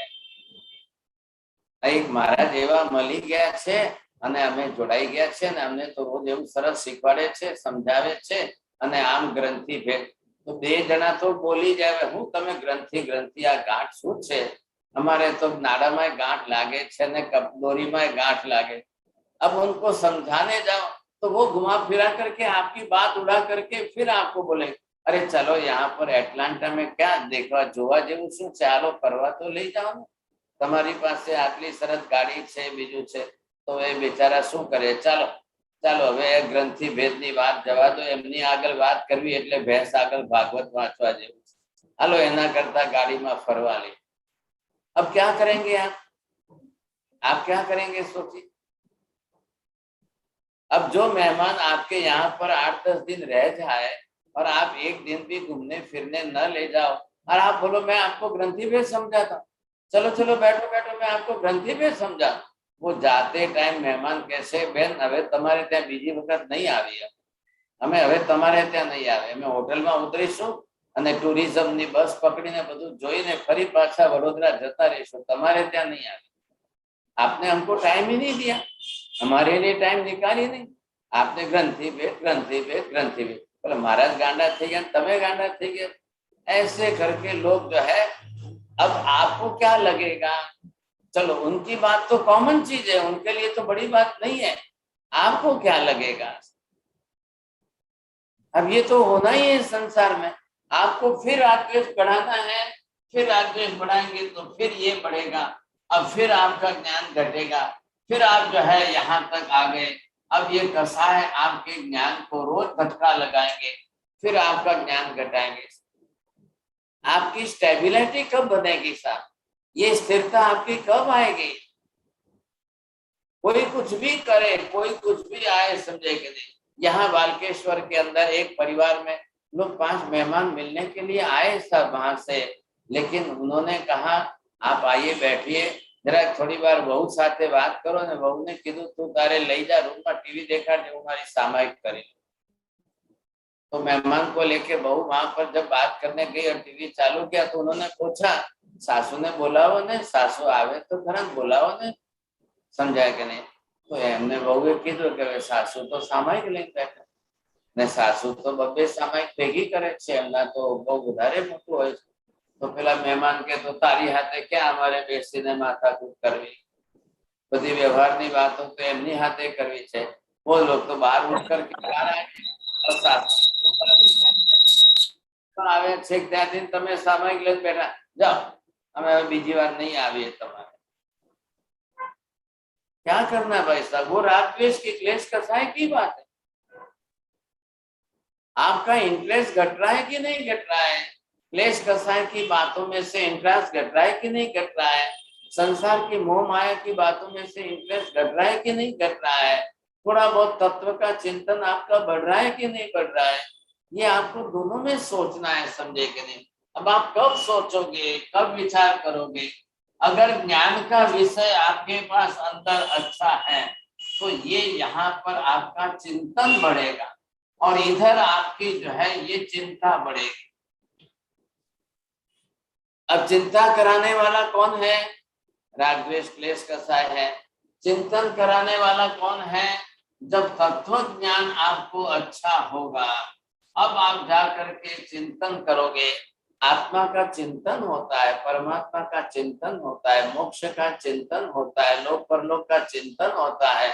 એક મહારાજ એવા મળી ગયા છે અને અમે જોડાઈ ગયા છે અને અમને તો રોજ એવું સરસ શીખવાડે છે, સમજાવે છે અને આમ ગ્રંથિ ભેદ તો બે જણા તો બોલી જાય, હું તમે ગ્રંથિ ગ્રંથિ આ ગાંઠ શું છે? हमारे तो नाड़ा में गांठ लागे छे ने कपडोरी में गांठ लागे। अब उनको समझाने जाओ तो वो घुमा फिरा करके आपकी बात उड़ा करके फिर आपको बोले अरे चलो यहाँ पर एटलांटा में क्या देखवा जोवा जेवुं छे, चालो फरवा तो लई जाओ ने, તમારી પાસે આટલી સરસ ગાડી છે, બીજું છે, તો એ બિચારા શું કરે? ચાલો ચાલો હવે ગ્રંથિ ભેદની વાત જવા દો, એમની આગળ વાત કરવી એટલે ભેંસ આગળ ભાગવત વાંચવા જેવું છે, હાલો એના કરતા ગાડીમાં ફરવા લે। अब क्या करेंगे आप क्या करेंगे सोचिए। अब जो मेहमान आपके यहाँ पर 8-10 दिन रह जाए और आप एक दिन भी घूमने फिरने न ले जाओ और आप बोलो मैं आपको ग्रंथि भेद समझाता, चलो चलो बैठो बैठो मैं आपको ग्रंथि भेद समझा। वो जाते टाइम मेहमान कैसे बेन हवे तमारे त्या बीजी वखत नहीं आवी, અમે હવે તમારે ત્યાં નહીં આવે, અમે હોટલમાં ઉતરીશું અને ટુરિઝમની બસ પકડીને બધું જોઈને ફરી પાછા વડોદરા જતા રહીશું, તમારે ત્યાં નહીં આવે। आपने हमको टाइम ही नहीं दिया, हमारे लिए टाइम निकाली नहीं, आपने ग्रंथि भेद ग्रंथि भेद ग्रंथि भेद, बोले महाराज गांडा थी गया तमे गांडा थी गया। ऐसे करके लोग जो है, अब आपको क्या लगेगा? चलो उनकी बात तो कॉमन चीज है, उनके लिए तो बड़ी बात नहीं है, आपको क्या लगेगा? अब ये तो होना ही है संसार में, आपको फिर रागद्वेष बढ़ाना है, फिर रागद्वेष बढ़ाएंगे तो फिर ये बढ़ेगा, अब फिर आपका ज्ञान घटेगा, फिर आप जो है यहाँ तक आ गए, अब ये कसाय आपके ज्ञान को रोज फटका लगाएंगे, फिर आपका ज्ञान घटाएंगे। आपकी स्टेबिलिटी कब बनेगी साहब? ये स्थिरता आपकी कब आएगी? कोई कुछ भी करे, कोई कुछ भी आए, समझे कि नहीं। यहाँ बालकेश्वर के अंदर एक परिवार में लोग 5 मेहमान मिलने के लिए आए सब वहां से, लेकिन उन्होंने कहा आप आइए बैठिए जरा थोड़ी बार बहू साथे बात करो ने बहू ने कीधुं तू तारे लई जा रूम में टीवी देखाड़े, हूँ मारी सामायिक करी। तो मेहमान को लेके बहू वहां पर जब बात करने गई और टीवी चालू किया तो उन्होंने पूछा सासू ने बोलावो ने, सासू आवे तो तुरंत बोलावो ने, समझाया कि नहीं। तो एमने बहुए कीधुं के सासू तो सामायिक लઈને બેઠા ને સાસુ તો બબ્બે સામાયિક ભેગી કરે છે, એમના તો બહુ વધારે મોટું હોય છે। તો પેલા મહેમાન કે તો તારી હાથે ક્યાં અમારે બેસીને માથાકૂટ કરવી, બધી વ્યવહારની વાતો તો એમની હાથે કરવી છે। वो लोग तो बाहर उठ करके બહાર આવે और સાસુ આવે છે ત્યાં દિન તમે સામાયિક લઈને બેઠા જાઓ, અમે હવે બીજી વાર નહીં આવીએ તમારે। क्या करना है भाई साहब? वो रागद्वेष की क्लेश कसाय की बात है। आपका इंटरेस्ट घट रहा है कि नहीं घट रहा है? क्लेश कसाय की बातों में से इंटरेस्ट घट रहा है कि नहीं घट रहा है? संसार की मोह माया की बातों में से इंटरेस्ट घट रहा है कि नहीं घट रहा है? थोड़ा बहुत तत्व का चिंतन आपका बढ़ रहा है कि नहीं बढ़ रहा है? ये आपको दोनों में सोचना है, समझे कि नहीं। अब आप कब सोचोगे, कब विचार करोगे? अगर ज्ञान का विषय आपके पास अंदर अच्छा है तो ये यहाँ पर आपका चिंतन बढ़ेगा और इधर आपकी जो है ये चिंता बढ़ेगी। अब चिंता कराने वाला कौन है? रागद्वेष क्लेश कसाय है। चिंतन कराने वाला कौन है? जब तत्व ज्ञान आपको अच्छा होगा, अब आप जा करके चिंतन करोगे। आत्मा का चिंतन होता है, परमात्मा का चिंतन होता है, मोक्ष का चिंतन होता है, लोक परलोक का चिंतन होता है।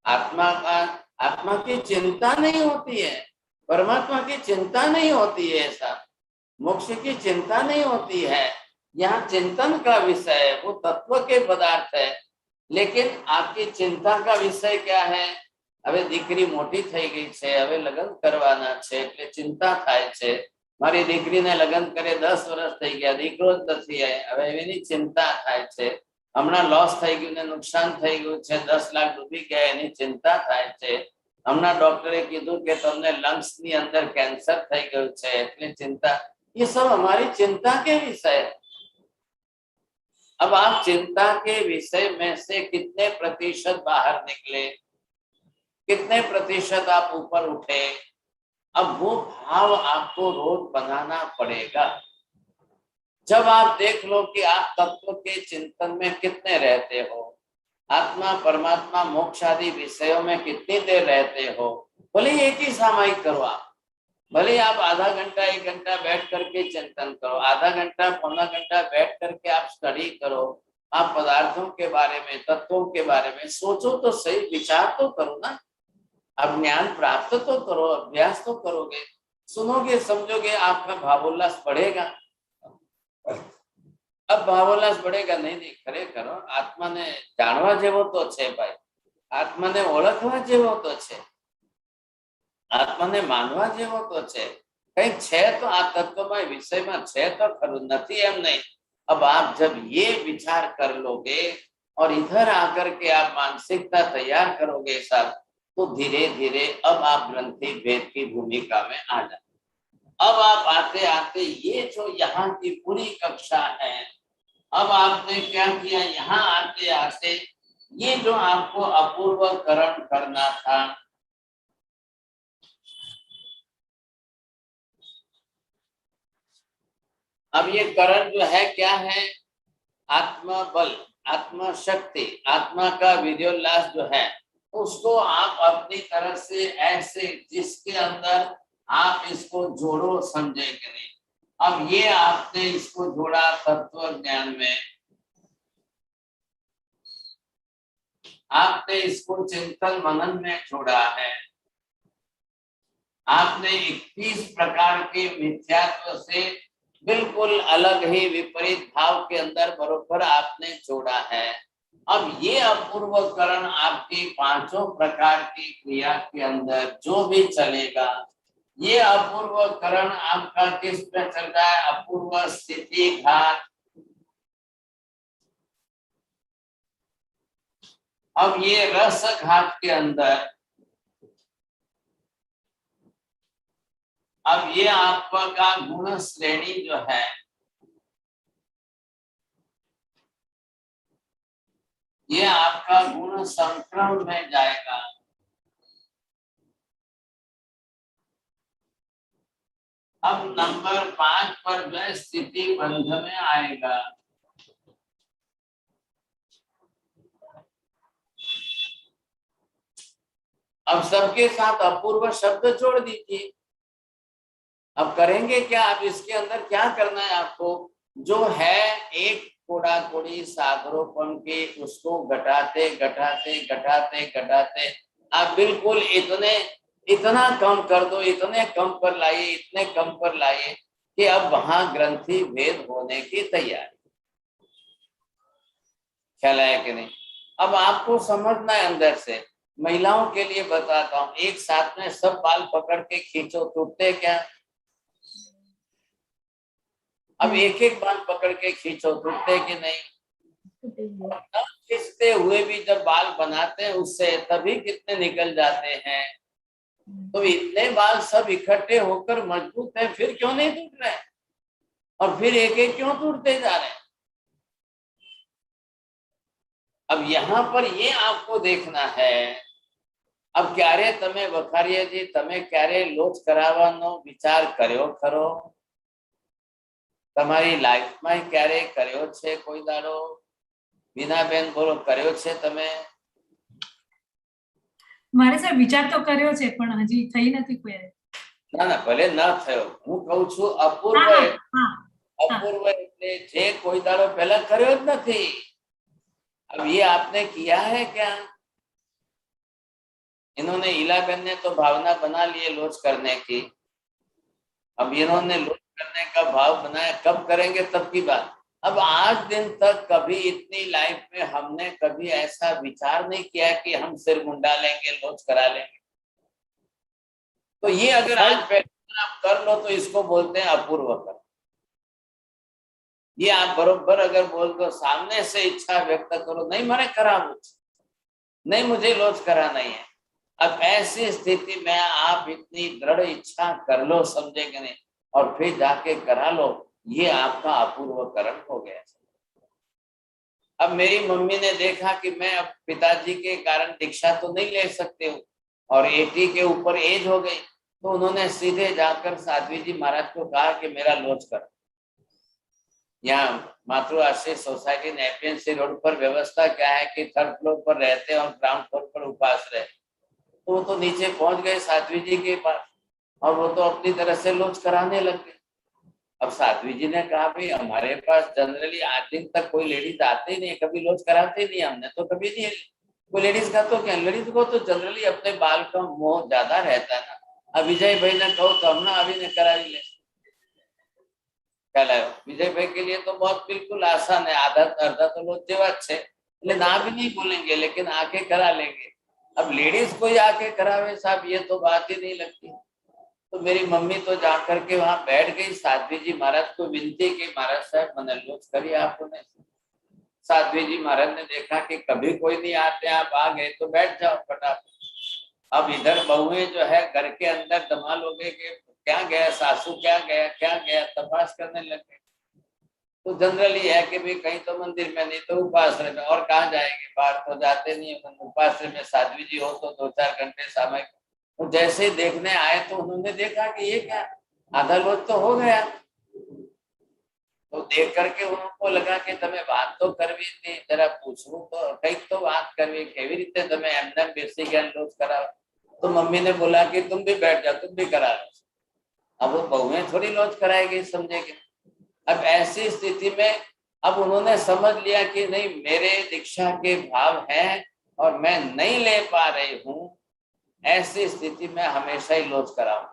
आत्मा की चिंता नहीं होती है, परमात्मा की चिंता नहीं होती है, ऐसा मोक्ष की चिंता नहीं होती है। यहाँ चिंतन का विषय है, वो तत्व के पदार्थ है, लेकिन आपकी चिंता का विषय क्या है? હવે દીકરી મોટી થઈ ગઈ છે, હવે લગ્ન કરવાના છે એટલે चिंता થાય છે। મારી દીકરીને લગ્ન કરે 10 વર્ષ થઈ ગયા, દીકરો જ નથી, હવે એની चिंता થાય છે। હમણાં લોસ થઈ ગયું ને નુકસાન થઈ ગયું છે, 10 લાખ ડૂબી ગયા, એની चिंता થાય છે। હમણાં ડોક્ટરે કીધું કે તમને લંગ્સની અંદર કેન્સર થઈ ગયું છે એટલે चिंता। ये सब हमारी चिंता के विषय है। अब आप चिंता के विषय में से कितने प्रतिशत बाहर निकले, कितने प्रतिशत आप ऊपर उठे? अब वो भाव आपको रोज बनाना पड़ेगा। जब आप देख लो कि आप तत्व के चिंतन में कितने रहते हो, आत्मा परमात्मा मोक्ष आदि विषयों में कितनी देर रहते हो, भले एक ही सामायिक करो आप, भले आप आधा घंटा 1 घंटा बैठ करके चिंतन करो, आधा घंटा पौना घंटा बैठ करके आप स्टडी करो, आप पदार्थों के बारे में तत्वों के बारे में सोचो तो सही, विचार तो करो ना, अब ज्ञान प्राप्त तो करो, अभ्यास तो करोगे, सुनोगे समझोगे, आपका भावोल्लास बढ़ेगा। अब भावोल्लास बढ़ेगा नहीं खरेखर आत्माने जाणवा जेवो तो छे भाई, आत्माने ओळखवा जेवो तो छे, आत्माने मानवा जेवो तो छे, कई छे तो आ तत्वमय विषय में छे तो खरुं, नथी एम नहीं। अब आप जब ये विचार कर लोगे और इधर आकर के आप मानसिकता तैयार करोगे साहब, तो धीरे धीरे अब आप ग्रंथि भेद की भूमिका में आ जाए। अब आप आते आते ये जो यहाँ की पूरी कक्षा है, अब आपने क्या किया, यहाँ आते आते ये जो आपको अपूर्वकरण करना था, अब ये करण जो है क्या है, आत्मा बल, आत्मा शक्ति, आत्मा का विद्योल्लास जो है, उसको आप अपनी तरफ से ऐसे जिसके अंदर आप इसको जोड़ो, समझे कि नहीं। अब ये आपने इसको जोड़ा तत्व ज्ञान में, आपने इसको चिंतन मनन में जोड़ा है, आपने 21 प्रकार के मिथ्यात्व से बिल्कुल अलग ही विपरीत भाव के अंदर बरोबर आपने जोड़ा है। अब ये अपूर्वकरण आपकी 5 प्रकार की क्रिया के अंदर जो भी चलेगा, ये अपूर्वकरण आपका किस पे चल रहा है, अपूर्व स्थिति घात। अब ये रस घात के अंदर, अब ये आपका गुण श्रेणी जो है, ये आपका गुण संक्रमण में जाएगा। अब नंबर 5 पर जो स्थिति बंध में आएगा। अब सबके साथ अपूर्व शब्द जोड़ दीजिए। अब करेंगे क्या, अब इसके अंदर क्या करना है आपको, जो है एक कोड़ा कोड़ी सागरोपन के, उसको घटाते घटाते घटाते घटाते आप बिल्कुल इतना कम कर दो, इतने कम पर लाइए, इतने कम पर लाइए कि अब वहां ग्रंथि भेद होने की तैयारी। ख्याल आया कि नहीं। अब आपको समझना है अंदर से। महिलाओं के लिए बताता हूँ, एक साथ में सब बाल पकड़ के खींचो, टूटते क्या? अब एक एक बाल पकड़ के खींचो, टूटते कि नहीं? खींचते हुए भी जब बाल बनाते हैं उससे तभी कितने निकल जाते हैं। तो इतने बाल सब इकट्ठे होकर मजबूत है, फिर क्यों नहीं टूट रहे, और फिर एक एक क्यों टूटते जा रहे हैं? अब यहाँ पर ये आपको देखना है। अब क्यारे तमे वखारियाजी, तमे क्यारे लोच करावવાનો विचार कर्यो खरो? તમારી લાઈફમાં ક્યારે કર્યો છે કોઈ દાડો? બીનાબેન બોલો, કર્યો છે તમે? મારે સર વિચાર તો કર્યો છે પણ હજી થઈ નથી કોઈ. ના ના, ભલે ના થયો, હું કહું છું અપૂર્વ. અપૂર્વ એટલે જે કોઈ દાડો પહેલા કર્યો જ નથી। अब ये आपने किया है क्या? इन्होंने इलाबेन ने तो भावना बना लिए लोच करने की। अब इन्होंने लोच करने का भाव बनाया, कब करेंगे तब की बात। अब आज दिन तक कभी इतनी लाइफ में हमने कभी ऐसा विचार नहीं किया कि हम सिर मुंडा लेंगे, लोच करा लेंगे। तो ये अगर आज पहले आप कर लो तो इसको बोलते हैं अपूर्व कर। ये आप बरोबर अगर बोल दो, सामने से इच्छा व्यक्त करो, नहीं मैंने करा, नहीं मुझे लोच करा नहीं है। अब ऐसी स्थिति में आप इतनी दृढ़ इच्छा कर लो, समझे कि नहीं, और फिर जाके करा लो, ये आपका अपूर्वकरण हो गया। अब मेरी मम्मी ने देखा कि मैं अब पिताजी के कारण दीक्षा तो नहीं ले सकते हूँ और 80 के ऊपर एज हो गई, तो उन्होंने सीधे जाकर साध्वी जी महाराज को कहा कि मेरा लोच कर। यहाँ मातृ आश्रय सोसाइटी नेपियन रोड पर व्यवस्था क्या है कि थर्ड फ्लोर पर रहते हैं और ग्राउंड फ्लोर पर उपाश्रय, तो वो तो नीचे पहुंच गए साध्वी जी के पास और वो तो अपनी तरह से लॉन्च कराने लग गए। अब साध्वी जी ने कहा भाई हमारे पास जनरली 8 दिन तक कोई लेडीज आते ही नहीं, कभी लॉन्च कराते ही नहीं, हमने तो कभी नहीं। कोई लेडीज का तो क्या, लेडीज को तो जनरली अपने बाल का मोह ज्यादा रहता है ना। अब विजय भाई ने कहो तो हम ना अभी ने करा ही ले, विजय भाई के लिए तो बहुत बिल्कुल आसान है, आधा अर्धा तो लोग जेवा छे ना भी नहीं बोलेंगे लेकिन आके करा लेंगे। अब लेडीज कोई आके करावे साहब, ये तो बात ही नहीं लगती। तो मेरी मम्मी तो जा करके वहां बैठ गई, साध्वी जी महाराज को विनती की महाराज साहब मैंने लॉन्च करिए आपने। साध्वी जी महाराज ने देखा कि कभी कोई नहीं आते, आप आ गए तो बैठ जाओ फटाफट। अब इधर बहुएं जो है घर के अंदर धमाल हो गए कि क्या गया सासू, क्या गया तपास करने लगे। तो जनरली है कि भाई कहीं तो मंदिर में नहीं तो उपाश्रय में, और कहाँ जाएंगे, बाहर तो जाते नहीं है। उपाश्रय में साध्वी जी हो तो 2-4 घंटे समय। तो जैसे ही देखने आए तो उन्होंने देखा कि ये क्या, आधा लोग तो हो गया। तो देख करके उनको लगा कि तमें बात तो करवी थी, जरा पूछूं तो कई तो बात करवी, केवी रीते तमें एमने बेसिक ज्ञान लोच करा। तो मम्मी ने बोला कि तुम भी बैठ जाओ, तुम भी करा लो। अब वो बहुएं थोड़ी लॉन्च कराएगी, समझेगी। अब ऐसी स्थिति में अब उन्होंने समझ लिया कि नहीं मेरे दीक्षा के भाव हैं और मैं नहीं ले पा रही हूँ, ऐसी स्थिति में हमेशा ही लॉन्च कराऊं।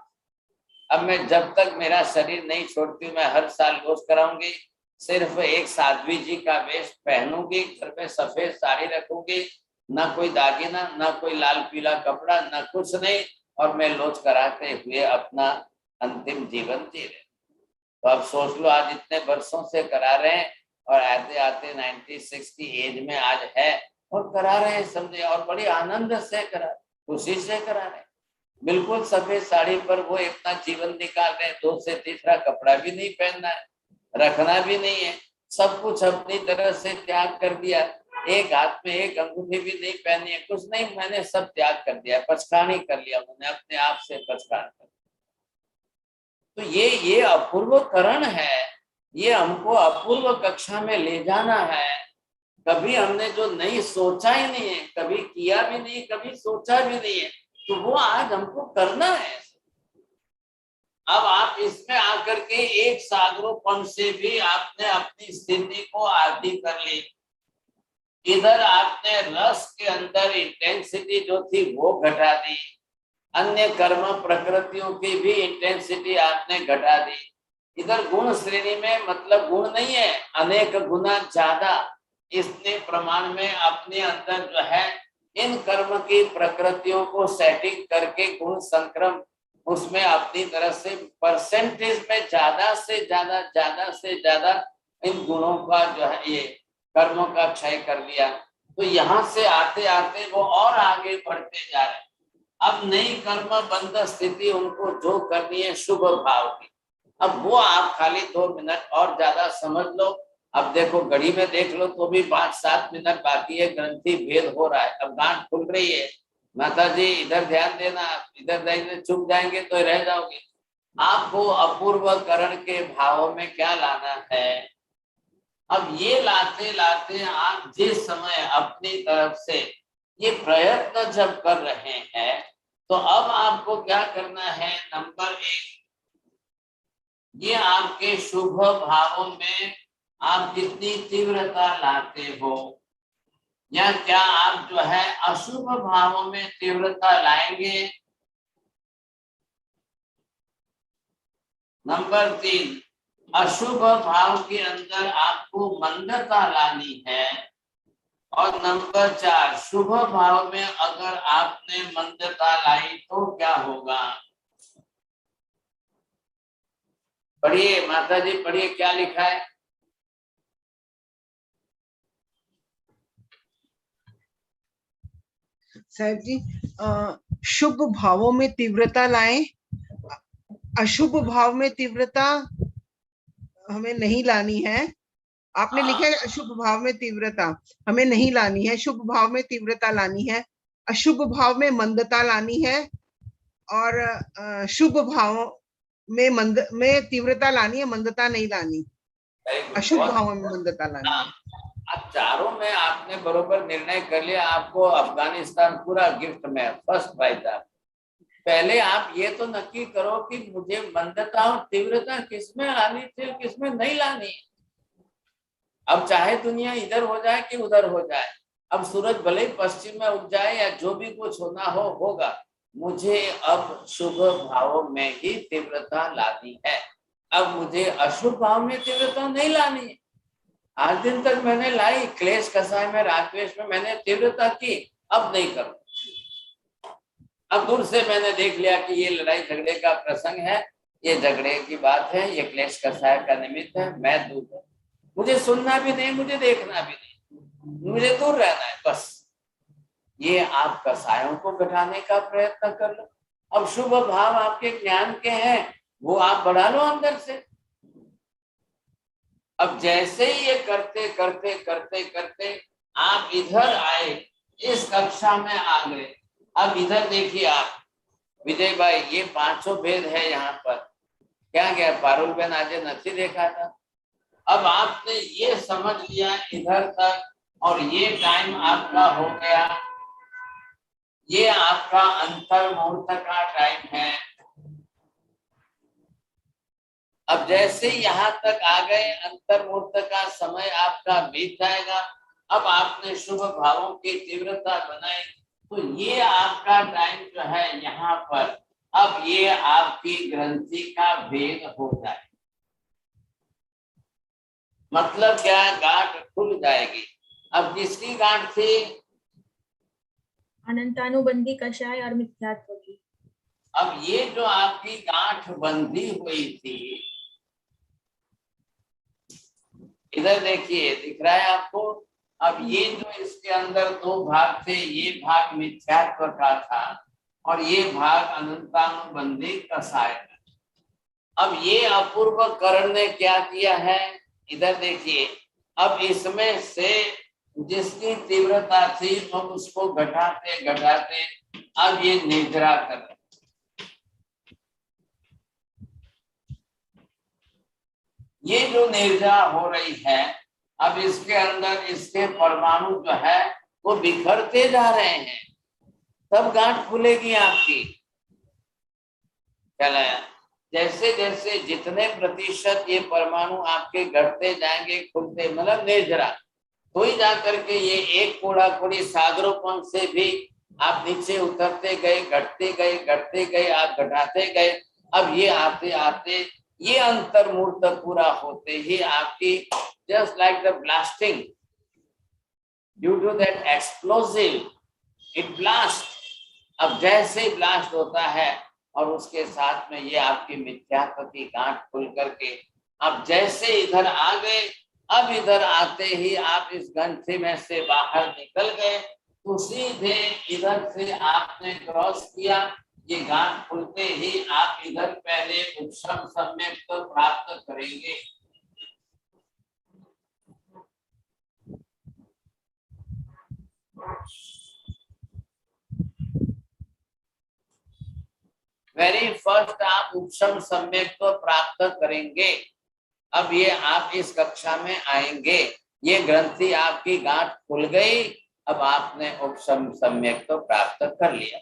अब मैं जब तक मेरा शरीर नहीं छोड़ती मैं हर साल लॉन्च कराऊंगी। सिर्फ एक साध्वी जी का वेश पहनूंगी, घर में सफेद साड़ी रखूंगी, ना कोई दागिना, ना कोई लाल पीला कपड़ा, ना कुछ नहीं, और मैं लॉन्च कराते हुए अपना अंतिम जीवन जी रहे। तो अब सोच लो आज इतने वर्षों से करा रहे हैं और आते आते 96 की एज में आज है और करा रहे हैं, समझे, और बड़ी आनंद से करा, खुशी से करा रहे हैं। बिल्कुल सफेद साड़ी पर वो इतना जीवन निकाल रहे हैं, 2 से तीसरा कपड़ा भी नहीं पहनना है, रखना भी नहीं है, सब कुछ अपनी तरह से त्याग कर दिया। एक हाथ में एक अंगूठी भी नहीं पहनी है, कुछ नहीं, मैंने सब त्याग कर दिया, पचकानी कर लिया, मैंने अपने आप से पचकान कर। तो ये अपूर्व करण है, ये हमको अपूर्व कक्षा में ले जाना है। कभी हमने जो नहीं सोचा ही नहीं है, कभी किया भी नहीं, कभी सोचा भी नहीं है, तो वो आज हमको करना है। अब आप इसमें आकर के एक सागरोपन से भी आपने अपनी स्थिति को आधी कर ली। इधर आपने रस के अंदर इंटेंसिटी जो थी वो घटा दी, अन्य कर्म प्रकृतियों की भी इंटेंसिटी आपने घटा दी। इधर गुण श्रेणी में मतलब गुण नहीं है, अनेक गुना ज्यादा इसने प्रमाण में अपने अंदर जो है इन कर्म की प्रकृतियों को सेटिंग करके गुण संक्रम उसमें अपनी तरह से परसेंटेज में ज्यादा से ज्यादा इन गुणों का जो है ये कर्मों का क्षय कर लिया। तो यहाँ से आते आते वो और आगे बढ़ते जा रहे हैं। अब नई कर्म बंध स्थिति उनको जो करनी है शुभ भाव की, अब वो आप खाली 2 मिनट और ज्यादा समझ लो। अब देखो घड़ी में देख लो तो भी 5-7 मिनट बाकी है, ग्रंथि भेद हो रहा है, अब गांठ खुल रही है। माता जी इधर ध्यान देना, इधर जाएंगे चुप जाएंगे तो रह जाओगे। आपको अपूर्व करण के भाव में क्या लाना है, अब ये लाते लाते आप जिस समय अपनी तरफ से ये प्रयत्न जब कर रहे हैं तो अब आपको क्या करना है, नंबर 1 ये आपके शुभ भावों में आप कितनी तीव्रता लाते हो, या क्या आप जो है अशुभ भावों में तीव्रता लाएंगे। नंबर 3 अशुभ भाव के अंदर आपको मंदता लानी है, और नंबर 4 शुभ भाव में अगर आपने मंदता लाई तो क्या होगा। पढ़िए माता जी, पढ़िए क्या लिखा है। साहब जी, शुभ भावों में तीव्रता लाएं, अशुभ भाव में तीव्रता हमें नहीं लानी है। आपने लिखा है अशुभ भाव में तीव्रता हमें नहीं लानी है, शुभ भाव में तीव्रता लानी है, अशुभ भाव में मंदता लानी है, और शुभ भाव में तीव्रता लानी है, मंदता नहीं लानी। Very good. अशुभ बहुत- भाव में मंदता लानी है। अब चारों में आपने बरोबर निर्णय कर लिया। आपको अफगानिस्तान पूरा गिफ्ट में फर्स्ट प्राइज। आप पहले आप ये तो नक्की करो कि मुझे मंदता और तीव्रता किसमें लानी थी, किसमें नहीं लानी। अब चाहे दुनिया इधर हो जाए कि उधर हो जाए, अब सूरज भले ही पश्चिम में उग जाए या जो भी कुछ होना हो होगा, मुझे अब शुभ भावों में ही तीव्रता लानी है। अब मुझे अशुभ भाव में तीव्रता नहीं लानी है। आज दिन तक मैंने लाई, क्लेश कसाय में, रागद्वेष में मैंने तीव्रता की, अब नहीं करूं। अब दूर से मैंने देख लिया कि ये लड़ाई झगड़े का प्रसंग है, ये झगड़े की बात है, ये क्लेश कसाय का निमित्त है, मैं दूर हूं। मुझे सुनना भी नहीं, मुझे देखना भी नहीं, मुझे दूर रहना है बस। ये आप कसायों को घटाने का प्रयत्न कर लो। अब शुभ भाव आपके ज्ञान के हैं, वो आप बढ़ा लो अंदर से। अब जैसे ही ये करते करते करते करते आप इधर आए, इस कक्षा में आ गए। अब इधर देखिए आप विजय भाई, ये पांचों भेद है यहाँ पर। क्या क्या पारुल बहन आज नहीं देखा था। अब आपने ये समझ लिया इधर तक, और ये टाइम आपका हो गया, ये आपका अंतर मुहूर्त का टाइम है। अब जैसे यहाँ तक आ गए, अंतर मुहूर्त का समय आपका बीत जाएगा। अब आपने शुभ भावों की तीव्रता बनाई, तो ये आपका टाइम जो है यहाँ पर, अब ये आपकी ग्रंथि का भेद हो जाए। मतलब क्या, गांठ खुल जाएगी। अब किसकी गांठ थी? अनंतानुबंधी कषाय और मिथ्यात्व की। अब ये जो आपकी गांठ बंधी हुई थी, इधर देखिए, दिख रहा है आपको। अब ये जो इसके अंदर दो भाग थे, ये भाग मिथ्यात्व का था और ये भाग अनंतानुबंधी कसाय था। अब ये अपूर्व करण ने क्या किया है, इधर देखिए। अब इसमें से जिसकी तीव्रता थी, तो उसको घटाते घटाते अब ये निर्जरा कर रहे। ये जो निर्जरा हो रही है, अब इसके अंदर इसके परमाणु जो है वो बिखरते जा रहे हैं, तब गांठ खुलेगी आपकी। क्या लाया? जैसे जैसे जितने प्रतिशत ये परमाणु आपके घटते जाएंगे, खुलते, मतलब निर्जरा, तो ही जाकर के ये एक कोड़ा कोड़ी सागरोपन से भी आप नीचे उतरते गए, घटते गए, घटते गए, आप घटाते गए। अब ये आते आते ये अंतर मूर्त पूरा होते ही आपकी, just like the blasting, due to that explosive, it blast. अब जैसे ब्लास्ट होता है और उसके साथ में ये आपकी मिथ्यात्व की गांठ खुल करके अब जैसे इधर आ गए, अब इधर आते ही आप इस ग्रंथि में से बाहर निकल गए, तो सीधे इधर से आपने क्रॉस किया। ये गांठ खुलते ही आप इधर पहले उपशम सम्यक तो प्राप्त करेंगे। वेरी फर्स्ट आप उपशम सम्यक तो प्राप्त करेंगे। अब ये आप इस कक्षा में आएंगे, ये ग्रंथि आपकी गांठ खुल गई, अब आपने उपशम सम्यक तो प्राप्त कर लिया।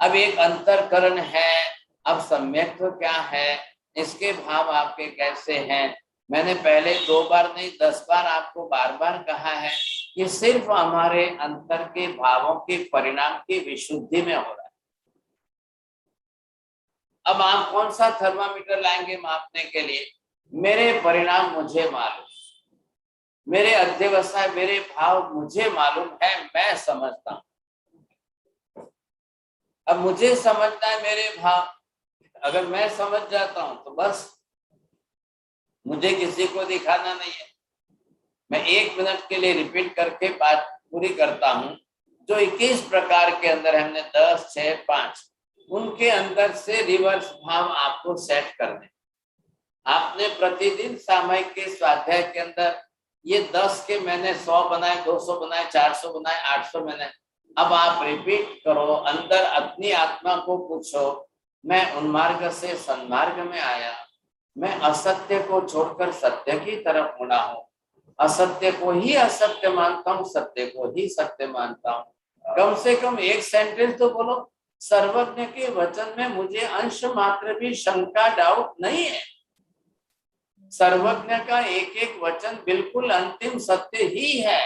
अब एक अंतरकरण है। अब सम्यक तो क्या है, इसके भाव आपके कैसे हैं? मैंने पहले 2 बार नहीं 10 बार आपको बार बार कहा है कि सिर्फ हमारे अंतर के भावों के परिणाम की विशुद्धि में हो रहा है। अब आप कौन सा थर्मामीटर लाएंगे मापने के लिए? मेरे परिणाम मुझे मालूम, मेरे अध्यवसाय, मेरे भाव मुझे मालूम है, मैं समझता हूं। अब मुझे समझना है मेरे भाव, अगर मैं समझ जाता हूं तो बस मुझे किसी को दिखाना नहीं है। मैं 1 मिनट के लिए रिपीट करके बात पूरी करता हूं। जो 21 प्रकार के अंदर हमने 10, 6, 5, उनके अंदर से रिवर्स भाव आपको सेट करने। आपने प्रतिदिन सामयिक के स्वाध्याय के अंदर ये 10 के मैंने 100 बनाए, 200 बनाए, 400 बनाए, 800 बनाए। अब आप रिपीट करो, अंदर अपनी आत्मा को पूछो, मैं उन्मार्ग से सन्मार्ग में आया, मैं असत्य को छोड़कर सत्य की तरफ मुड़ा हूँ, असत्य को ही असत्य मानता हूँ, सत्य को ही सत्य मानता हूँ। कम से कम एक सेंटेंस तो बोलो, सर्वज्ञ के वचन में मुझे अंश मात्र भी शंका डाउट नहीं है। सर्वज्ञ का एक एक वचन बिल्कुल अंतिम सत्य ही है,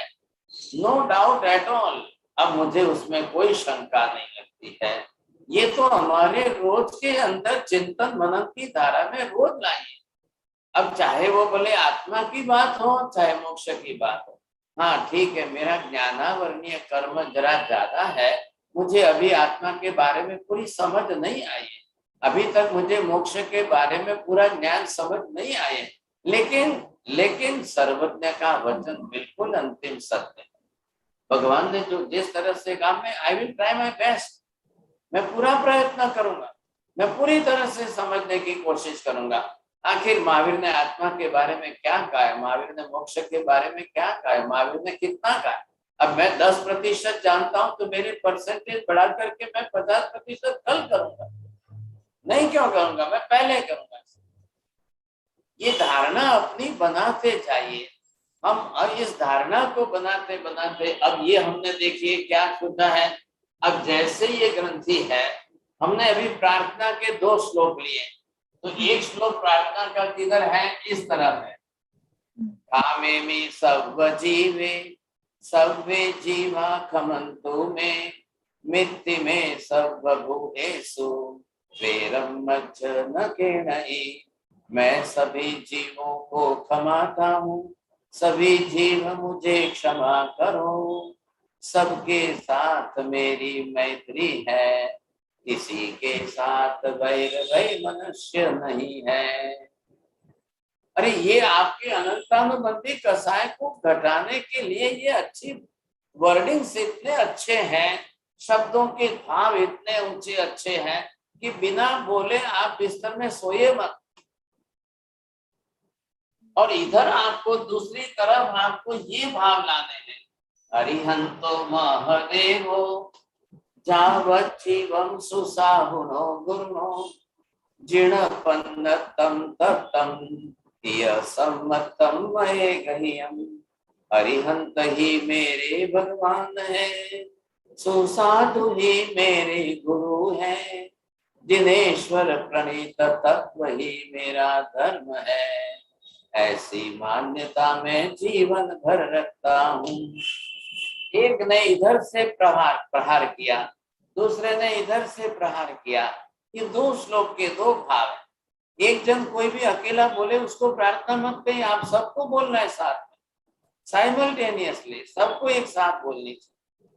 नो डाउट एट ऑल। अब मुझे उसमें कोई शंका नहीं लगती है। ये तो हमारे रोज के अंदर चिंतन मनन की धारा में रोज लाइए। अब चाहे वो बोले आत्मा की बात हो चाहे मोक्ष की बात हो, हाँ ठीक है, मेरा ज्ञानावरणीय कर्म जरा ज्यादा है, मुझे अभी आत्मा के बारे में पूरी समझ नहीं आई है, अभी तक मुझे मोक्ष के बारे में पूरा ज्ञान समझ नहीं आए, लेकिन सर्वज्ञ का वचन बिल्कुल अंतिम सत्य है। भगवान ने जो जिस तरह से कहा, मैं I will try my best, मैं पूरा प्रयत्न करूंगा, मैं पूरी तरह से समझने की कोशिश करूंगा। आखिर महावीर ने आत्मा के बारे में क्या कहा है, महावीर ने मोक्ष के बारे में क्या कहा है, महावीर ने कितना कहा है। अब मैं 10% जानता हूं तो मेरे परसेंटेज बढ़ा करके मैं 50% कल करूंगा, नहीं क्यों करूंगा, मैं पहले करूंगा। ये धारणा अपनी बनाते जाइए। हम अब इस धारणा को बनाते बनाते अब ये हमने देखिए क्या सुना है। अब जैसे ये ग्रंथि है, हमने अभी प्रार्थना के 2 श्लोक लिए, तो एक श्लोक प्रार्थना का किधर है, इस तरह है, कामे में सर्व जीवे सर्वे जीवा खमंतु में मित्ति में सर्वभूतेषु वेरम मच्छ न केनहि। मैं सभी जीवों को क्षमाता हूँ, सभी जीव मुझे क्षमा करो, सबके साथ मेरी मैत्री है, किसी के साथ वैर भय मनुष्य नहीं है। अरे ये आपके अनंतानुबंधी कसाय को घटाने के लिए ये अच्छी वर्डिंग्स इतने अच्छे हैं, शब्दों के भाव इतने ऊंचे अच्छे हैं कि बिना बोले आप बिस्तर में सोए मत। और इधर आपको दूसरी तरफ आपको ये भाव लाने हैं, अरिहंतो महदेवो जावज्जीवं सुसाहुनो गुरुनो जिणपन्नतं तत्तं सम्मतम महे गह्यम। अरिहंत ही मेरे भगवान है, सुसाधु ही मेरे गुरु है, जिनेश्वर प्रणीत तत्व ही मेरा धर्म है, ऐसी मान्यता में जीवन भर रखता हूँ। एक ने इधर से प्रहार किया, दूसरे ने इधर से प्रहार किया। ये 2 श्लोक के 2 भाव है। एक जन कोई भी अकेला बोले उसको प्रार्थना मत कहिए, आप सबको बोलना है साथ में, साइमल्टेनियसली सबको एक साथ बोलनी चाहिए।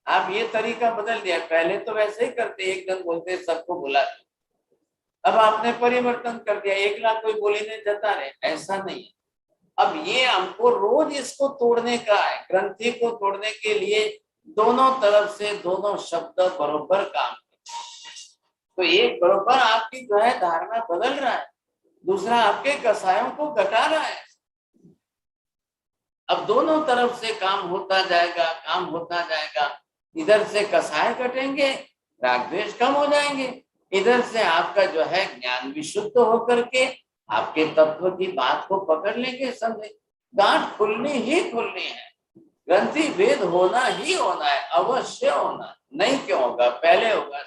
आप ये तरीका बदल दिया, पहले तो वैसे ही करते, एक जन बोलते सबको बुलाते, अब आपने परिवर्तन कर दिया, एक लाख कोई बोलने जाता रहे, ऐसा नहीं है। अब ये हमको रोज इसको तोड़ने का है, ग्रंथि को तोड़ने के लिए दोनों तरफ से दोनों शब्द बरोबर काम, तो एक बरोबर आपकी जो है धारणा बदल रहा है, दूसरा आपके कसायों को घटा रहा है। अब दोनों तरफ से काम होता जाएगा, इधर से कसाय घटेंगे, राग द्वेष कम हो जाएंगे, इधर से आपका जो है ज्ञान विशुद्ध होकर के आपके तत्व की बात को पकड़ लेंगे। समझे, गांठ खुलनी ही खुलनी है, ग्रंथि भेद होना ही होना है, अवश्य होना, नहीं क्यों होगा, पहले होगा,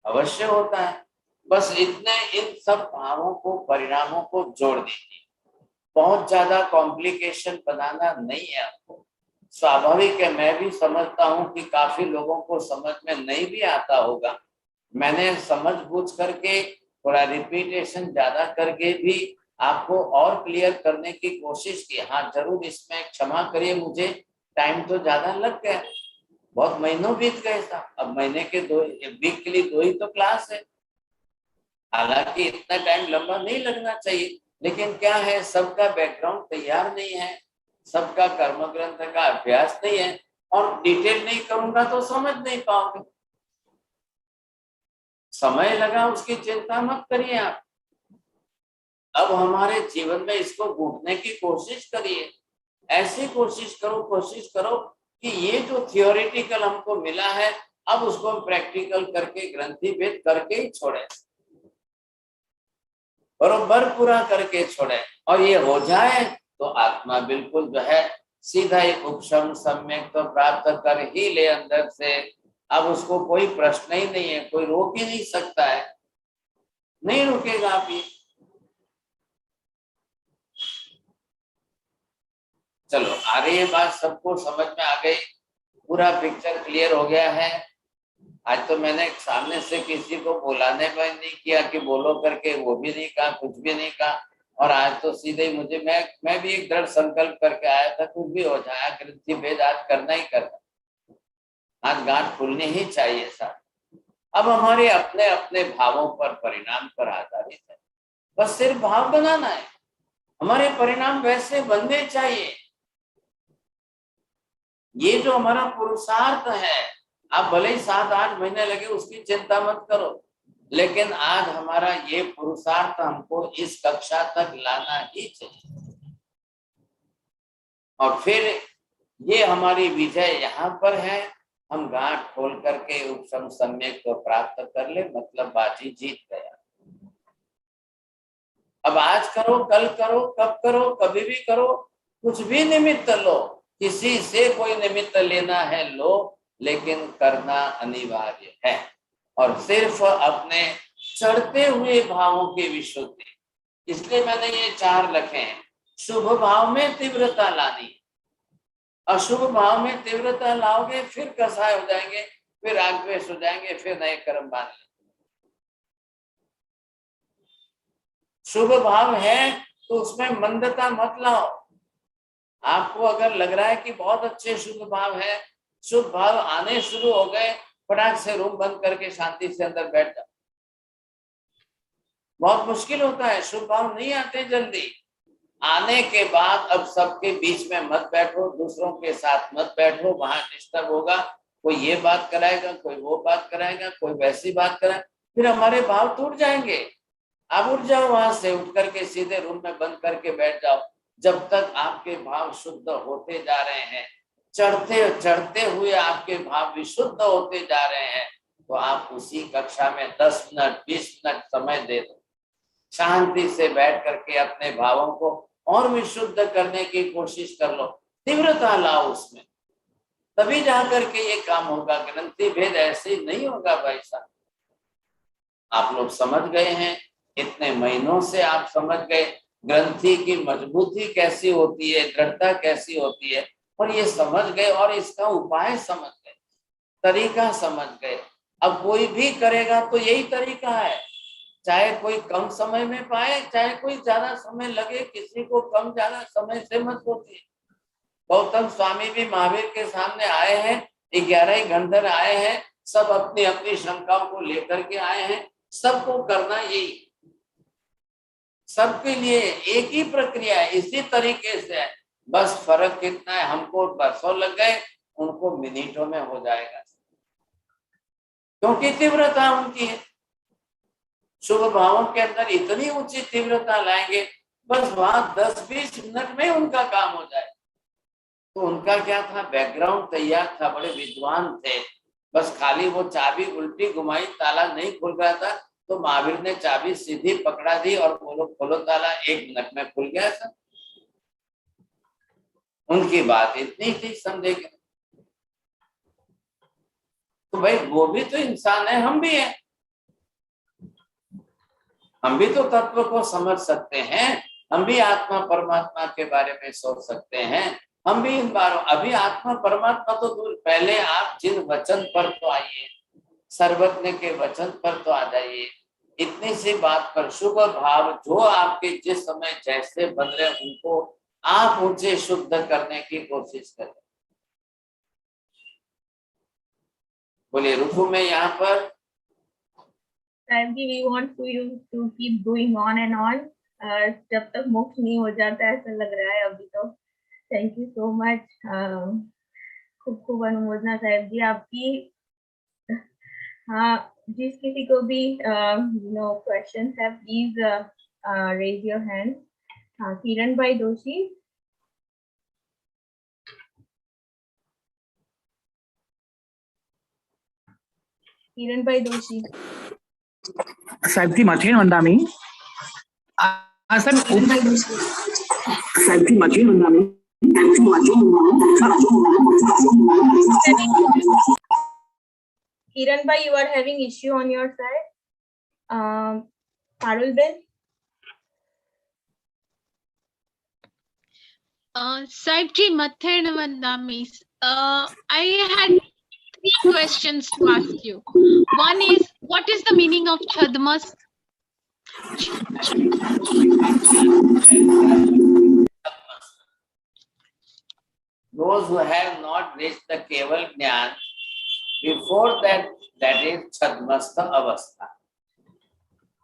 अवश्य होता है। बस इतने इन सब भावों को परिणामों को जोड़ दीजिए, बहुत ज्यादा कॉम्प्लिकेशन बनाना नहीं है आपको। स्वाभाविक है, मैं भी समझता हूं कि काफी लोगों को समझ में नहीं भी आता होगा, मैंने समझ बूझ करके थोड़ा रिपीटेशन ज्यादा करके भी आपको और क्लियर करने की कोशिश की। हाँ जरूर, इसमें क्षमा करिए, मुझे टाइम तो ज्यादा लग गया, बहुत महीनों बीत गए था। अब महीने के 2 वीक के लिए 2 ही तो क्लास है, हालांकि इतना टाइम लंबा नहीं लगना चाहिए, लेकिन क्या है, सबका बैकग्राउंड तैयार नहीं है, सबका कर्म ग्रंथ का अभ्यास नहीं है, और डिटेल नहीं करूंगा तो समझ नहीं पाओगे। समय लगा उसकी चिंता मत करिए आप, अब हमारे जीवन में इसको घूटने की कोशिश करिए। ऐसी कोशिश करो कि ये जो थियोरेटिकल हमको मिला है, अब उसको हम प्रैक्टिकल करके ग्रंथि भेद करके ही छोड़े। बरोबर पूरा करके छोड़े, और ये हो जाए तो आत्मा बिल्कुल जो है सीधा ही उपशम सम्यक तो प्राप्त कर ही ले अंदर से। अब उसको कोई प्रश्न ही नहीं है, कोई रोक ही नहीं सकता है, नहीं रुकेगा आप ये। चलो आ रही है बात, सबको समझ में आ गई, पूरा पिक्चर क्लियर हो गया है। आज तो मैंने सामने से किसी को बुलाने में नहीं किया कि बोलो करके, वो भी नहीं कहा, कुछ भी नहीं कहा, और आज तो सीधे ही मुझे मैं भी एक दृढ़ संकल्प करके आया था, कुछ भी हो जाए ग्रंथि भेद आज करना ही करना, आज गांठ खुलनी ही चाहिए सर। अब हमारे अपने अपने भावों पर, परिणाम पर आधारित है, बस सिर्फ भाव बनाना है, हमारे परिणाम वैसे बनने चाहिए। ये जो हमारा पुरुषार्थ है, आप भले ही 7-8 महीने लगे उसकी चिंता मत करो, लेकिन आज हमारा ये पुरुषार्थ हमको इस कक्षा तक लाना ही चाहिए, और फिर ये हमारी विजय यहाँ पर है, हम गांठ खोल करके उपशम सम्यक को प्राप्त कर ले, मतलब बाजी जीत गया। अब आज करो, कल करो, कब करो, कभी भी करो, कुछ भी निमित्त लो, किसी से कोई निमित्त लेना है लो, लेकिन करना अनिवार्य है, और सिर्फ अपने चढ़ते हुए भावों की विशुद्धि। इसलिए मैंने ये 4 लिखे हैं। शुभ भाव में तीव्रता लानी, अशुभ भाव में तीव्रता लाओगे फिर कसाय हो जाएंगे, फिर आग्वेश हो जाएंगे, फिर नए कर्म बांध लेंगे। शुभ भाव है तो उसमें मंदता मत लाओ। आपको अगर लग रहा है कि बहुत अच्छे शुभ भाव है, शुभ भाव आने शुरू हो गए, फटाक से रूम बंद करके शांति से अंदर बैठ जाओ। बहुत मुश्किल होता है, शुभ भाव नहीं आते जल्दी। आने के बाद अब सबके बीच में मत बैठो, दूसरों के साथ मत बैठो, वहां डिस्टर्ब होगा, कोई ये बात कराएगा, कोई वो बात कराएगा, कोई वैसी बात कराएगा, फिर हमारे भाव टूट जाएंगे। आप उठ जाओ, वहां से उठ करके सीधे रूम में बंद करके बैठ जाओ। जब तक आपके भाव शुद्ध होते जा रहे हैं, चढ़ते चढ़ते हुए आपके भाव विशुद्ध होते जा रहे हैं, तो आप उसी कक्षा में 10 मिनट 20 मिनट समय दे दो, शांति से बैठ करके अपने भावों को और विशुद्ध करने की कोशिश कर लो, तीव्रता लाओ उसमें, तभी जाकर के ये काम होगा। ग्रंथि भेद ऐसे ही नहीं होगा भाई साहब। आप लोग समझ गए हैं, इतने महीनों से आप समझ गए ग्रंथि की मजबूती कैसी होती है, दृढ़ता कैसी होती है, और ये समझ गए और इसका उपाय समझ गए, तरीका समझ गए। अब कोई भी करेगा तो यही तरीका है, चाहे कोई कम समय में पाए, चाहे कोई ज्यादा समय लगे, किसी को कम ज्यादा समय से मत होती है। गौतम स्वामी भी महावीर के सामने आए हैं, 11 ही घंटे आए हैं, सब अपनी अपनी शंकाओं को लेकर के आए हैं। सबको करना यही, सबके लिए एक ही प्रक्रिया है, इसी तरीके से है, बस फर्क कितना है, हमको बरसों लग गए, उनको मिनटों में हो जाएगा, क्योंकि तीव्रता उनकी है। शुभ भावों के अंदर इतनी ऊंची तीव्रता लाएंगे, बस वहां 10-20 मिनट में उनका काम हो जाए। तो उनका क्या था, बैकग्राउंड तैयार था, बड़े विद्वान थे, बस खाली वो चाबी उल्टी घुमाई, ताला नहीं खुल रहा था, तो महावीर ने चाबी सीधी पकड़ा दी और बोलो खोलो ताला, 1 मिनट में खुल गया सब। उनकी बात इतनी थी, समझे। तो भाई वो भी तो इंसान है, हम भी हैं, हम भी तो तत्व को समझ सकते हैं, हम भी आत्मा परमात्मा के बारे में सोच सकते हैं, हम भी इन बारों, अभी आत्मा परमात्मा तो दूर, पहले आप जिन वचन पर तो आइए, सर्वज्ञ के वचन पर तो आ जाइए। इतनी सी बात पर शुभ भाव जो आपके जिस समय जैसे बन रहे, उनको आप ऊंचे शुद्ध करने की कोशिश करें। बोलिए रुकू मैं यहाँ पर। we want to keep going on and on जब तक मोक्ष नहीं हो जाता, ऐसा लग रहा है अभी तो। थैंक यू सो मच, खूब खूब अनुमोदना साहिब जी आपकी। हाँ, जिस किसी को भी क्वेश्चंस है, प्लीज रेज योर हैंड। हाँ, किरण भाई दोषी। किरण भाई दोषी साहेबजी, मथेन वंदामी। आसन Kiran bhai, you are having issue on your side. Parul Ben. Saibji Mathern Vandami. I had 3 questions to ask you. One is, what is the meaning of Chadmas? Those who have not reached the Keval Jnana, before that, that is Chadmastha Avastha.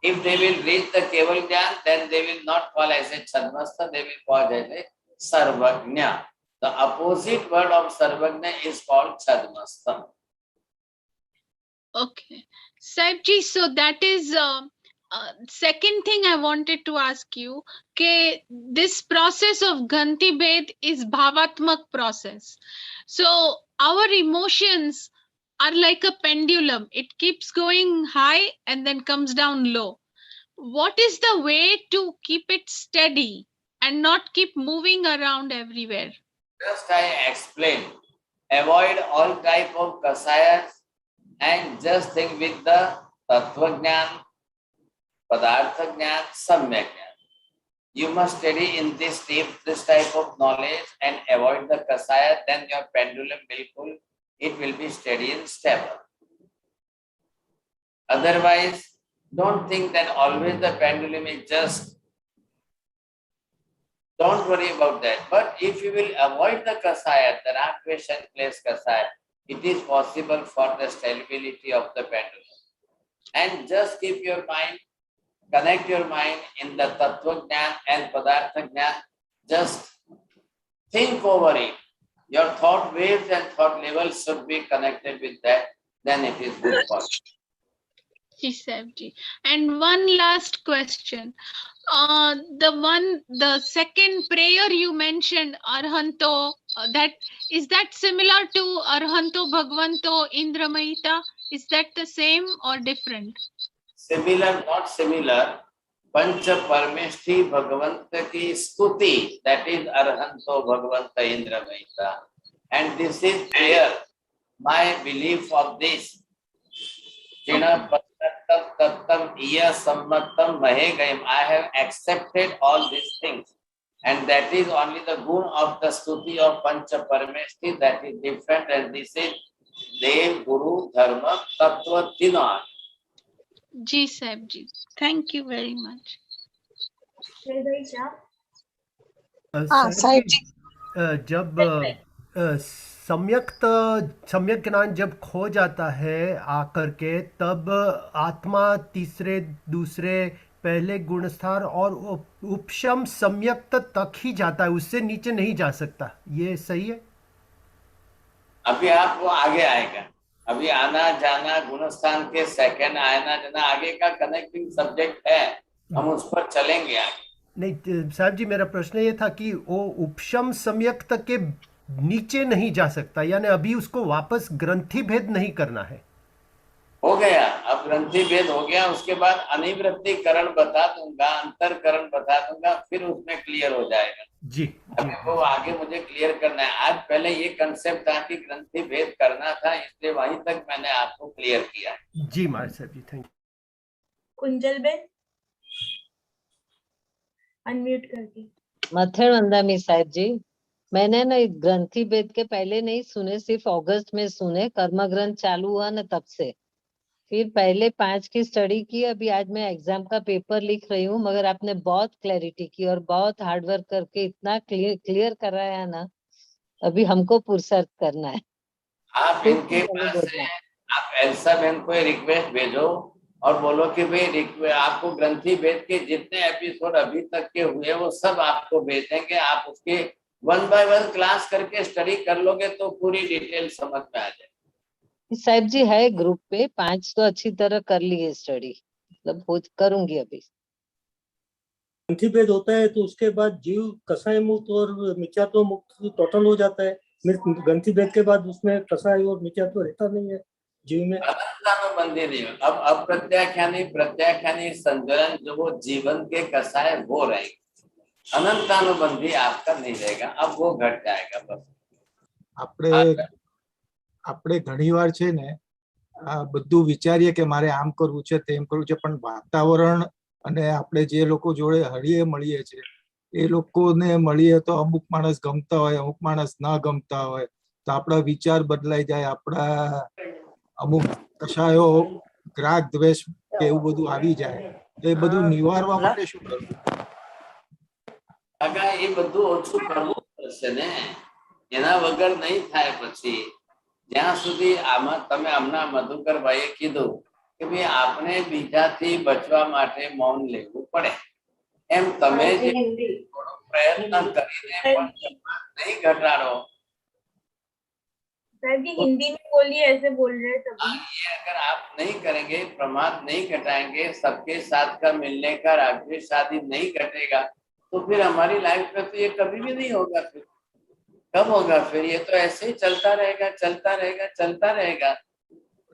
If they will reach the Keval Jnana, then they will not call as a Chadmastha, they will call as a Sarvagnya. The opposite word of Sarvagnya is called Chadmastha. Okay. Saibji, so that is second thing I wanted to ask you, this process of Ganti Bhed is bhavatmak process. So our emotions are like a pendulum. It keeps going high and then comes down low. What is the way to keep it steady and not keep moving around everywhere? Just I explained. Avoid all type of kasayas and just think with the Tattva Jnana, Padartha Jnana, Samyak Jnana. You must study in this type of knowledge and avoid the kasaya, then your pendulum bilkul, it will be steady and stable. Otherwise, don't think that always the pendulum is just. Don't worry about that. But if you will avoid the kasaya, the Rakveshan place kasaya, it is possible for the stability of the pendulum. And just keep your mind, connect your mind in the Tattva Jnana and Padartha Jnana. Just think over it. Your thought waves and thought levels should be connected with that. Then it is good for you. Ji. And one last question. The second prayer you mentioned, Arhanto, is that similar to Arhanto Bhagwanto Indramahita? Is that the same or different? Similar, not similar. Pancha Parmeshti Bhagavanta ki stuti, that is Arhanto Bhagavanta Indramahita. And this is prayer. My belief of this. Jina Pattattam Tattam Iya Sammattam Mahegayam. I have accepted all these things. And that is only the gun of the stuti of Pancha Parmeshti, that is different. And this is Dev, Guru, Dharma, Tattva, Tina. Ji Sahib Ji. Thank you very much. Sahib जी, जब सम्यक ज्ञान जब खो जाता है आकर के, तब आत्मा तीसरे, दूसरे, पहले गुणस्थान और उपशम सम्यक तक ही जाता है, उससे नीचे नहीं जा सकता. ये सही है? अभी आपको आगे आएगा. अभी आना जाना गुणस्थान के सेकंड, आना जाना आगे का कनेक्टिंग सब्जेक्ट है, हम उस पर चलेंगे आगे. नहीं साहब जी, मेरा प्रश्न ये था कि वो उपशम सम्यक तक के नीचे नहीं जा सकता, यानी अभी उसको वापस ग्रंथि भेद नहीं करना है. हो गया, अब ग्रंथि भेद हो गया, उसके बाद अनिवृत्ति करण बता दूंगा, अंतरकरण बता दूंगा, फिर उसमें क्लियर हो जाएगा. जी, अभी तो आगे मुझे क्लियर करना है. आज पहले ये कंसेप्ट था कि ग्रंथि भेद करना था, इसलिए वहीं तक मैंने आपको क्लियर किया. जी महाराज साहब जी, थैंक यू. कुंजल बेन, अनम्यूट करके. मथेर वंदामी साहब जी, मैंने ना ग्रंथि भेद के पहले नहीं सुने, सिर्फ अगस्त में सुने. कर्म ग्रंथ चालू हुआ ना तब से. फिर पहले 5 की स्टडी की. अभी आज मैं एग्जाम का पेपर लिख रही हूँ, मगर आपने बहुत क्लैरिटी की और बहुत हार्डवर्क करके इतना क्लियर कराया ना, अभी हमको फुर्सत करना है. आप इनके पास से आप एल्सा बहन को रिक्वेस्ट भेजो और बोलो कि भाई आपको ग्रंथि भेद के जितने एपिसोड अभी तक के हुए वो सब आपको भेजेंगे. आप उसके 1 by 1 क्लास करके स्टडी कर लोगे तो पूरी डिटेल समझ में आ जाएगी. साहब जी है ग्रुप पे 5 तो अच्छी तरह कर लिए स्टडी, मतलब करूंगी. अभी ग्रंथि भेद होता है तो उसके बाद जीव कसाय मुक्त और मिथ्यात्व मुक्त टोटल हो जाता है. ग्रंथि भेद के बाद उसमें कसाय और मिथ्यात्व रहता नहीं है जीव में. अनंतानुबंधी नहीं हो। अब अप्रत्याख्यानी प्रत्याख्यानी संतुलन जो वो जीवन के कसाय वो रहेंगे, अनंतानुबंधी आपका नहीं रहेगा, अब वो घट जाएगा बस। આપણે આપણે ઘણીવાર છે ને આ બધું વિચારીએ કે મારે આમ કરવું છે તેમ કરવું છે, પણ વાતાવરણ અને આપણે જે લોકો જોડે હળીએ મળીએ છે એ લોકોને મળીએ તો અમુક માણસ ગમતા હોય, અમુક માણસ ના ગમતા હોય, તો આપણા વિચાર બદલાઈ જાય, આપણા અમુક કશાયો રાગ દ્વેષ કે એવું બધું આવી જાય, તો એ બધું નિવારવા માટે શું કરવું? કાકા એ બધું ઓછું કરવું પડશે ને, એના વગર નહીં થાય. પછી જ્યાં સુધી આમાં તમે હમણાં મધુકરભાઈએ કીધું કે ભાઈ આપણે બીજાથી બચવા માટે મૌન લેવું પડે, એમ તમે જે થોડો પ્રયત્ન કરીને પણ નહીં ઘટાડો. सर जी हिंदी में बोलिए, ऐसे बोल रहे हैं सभी। ये अगर आप नहीं करेंगे, प्रमाद नहीं घटाएंगे, सबके साथ का मिलने का रागद्वेष शादी नहीं घटेगा, तो फिर हमारी लाइफ में तो ये कभी भी नहीं होगा। फिर कब होगा? फिर ये तो ऐसे ही चलता रहेगा, चलता रहेगा, चलता रहेगा,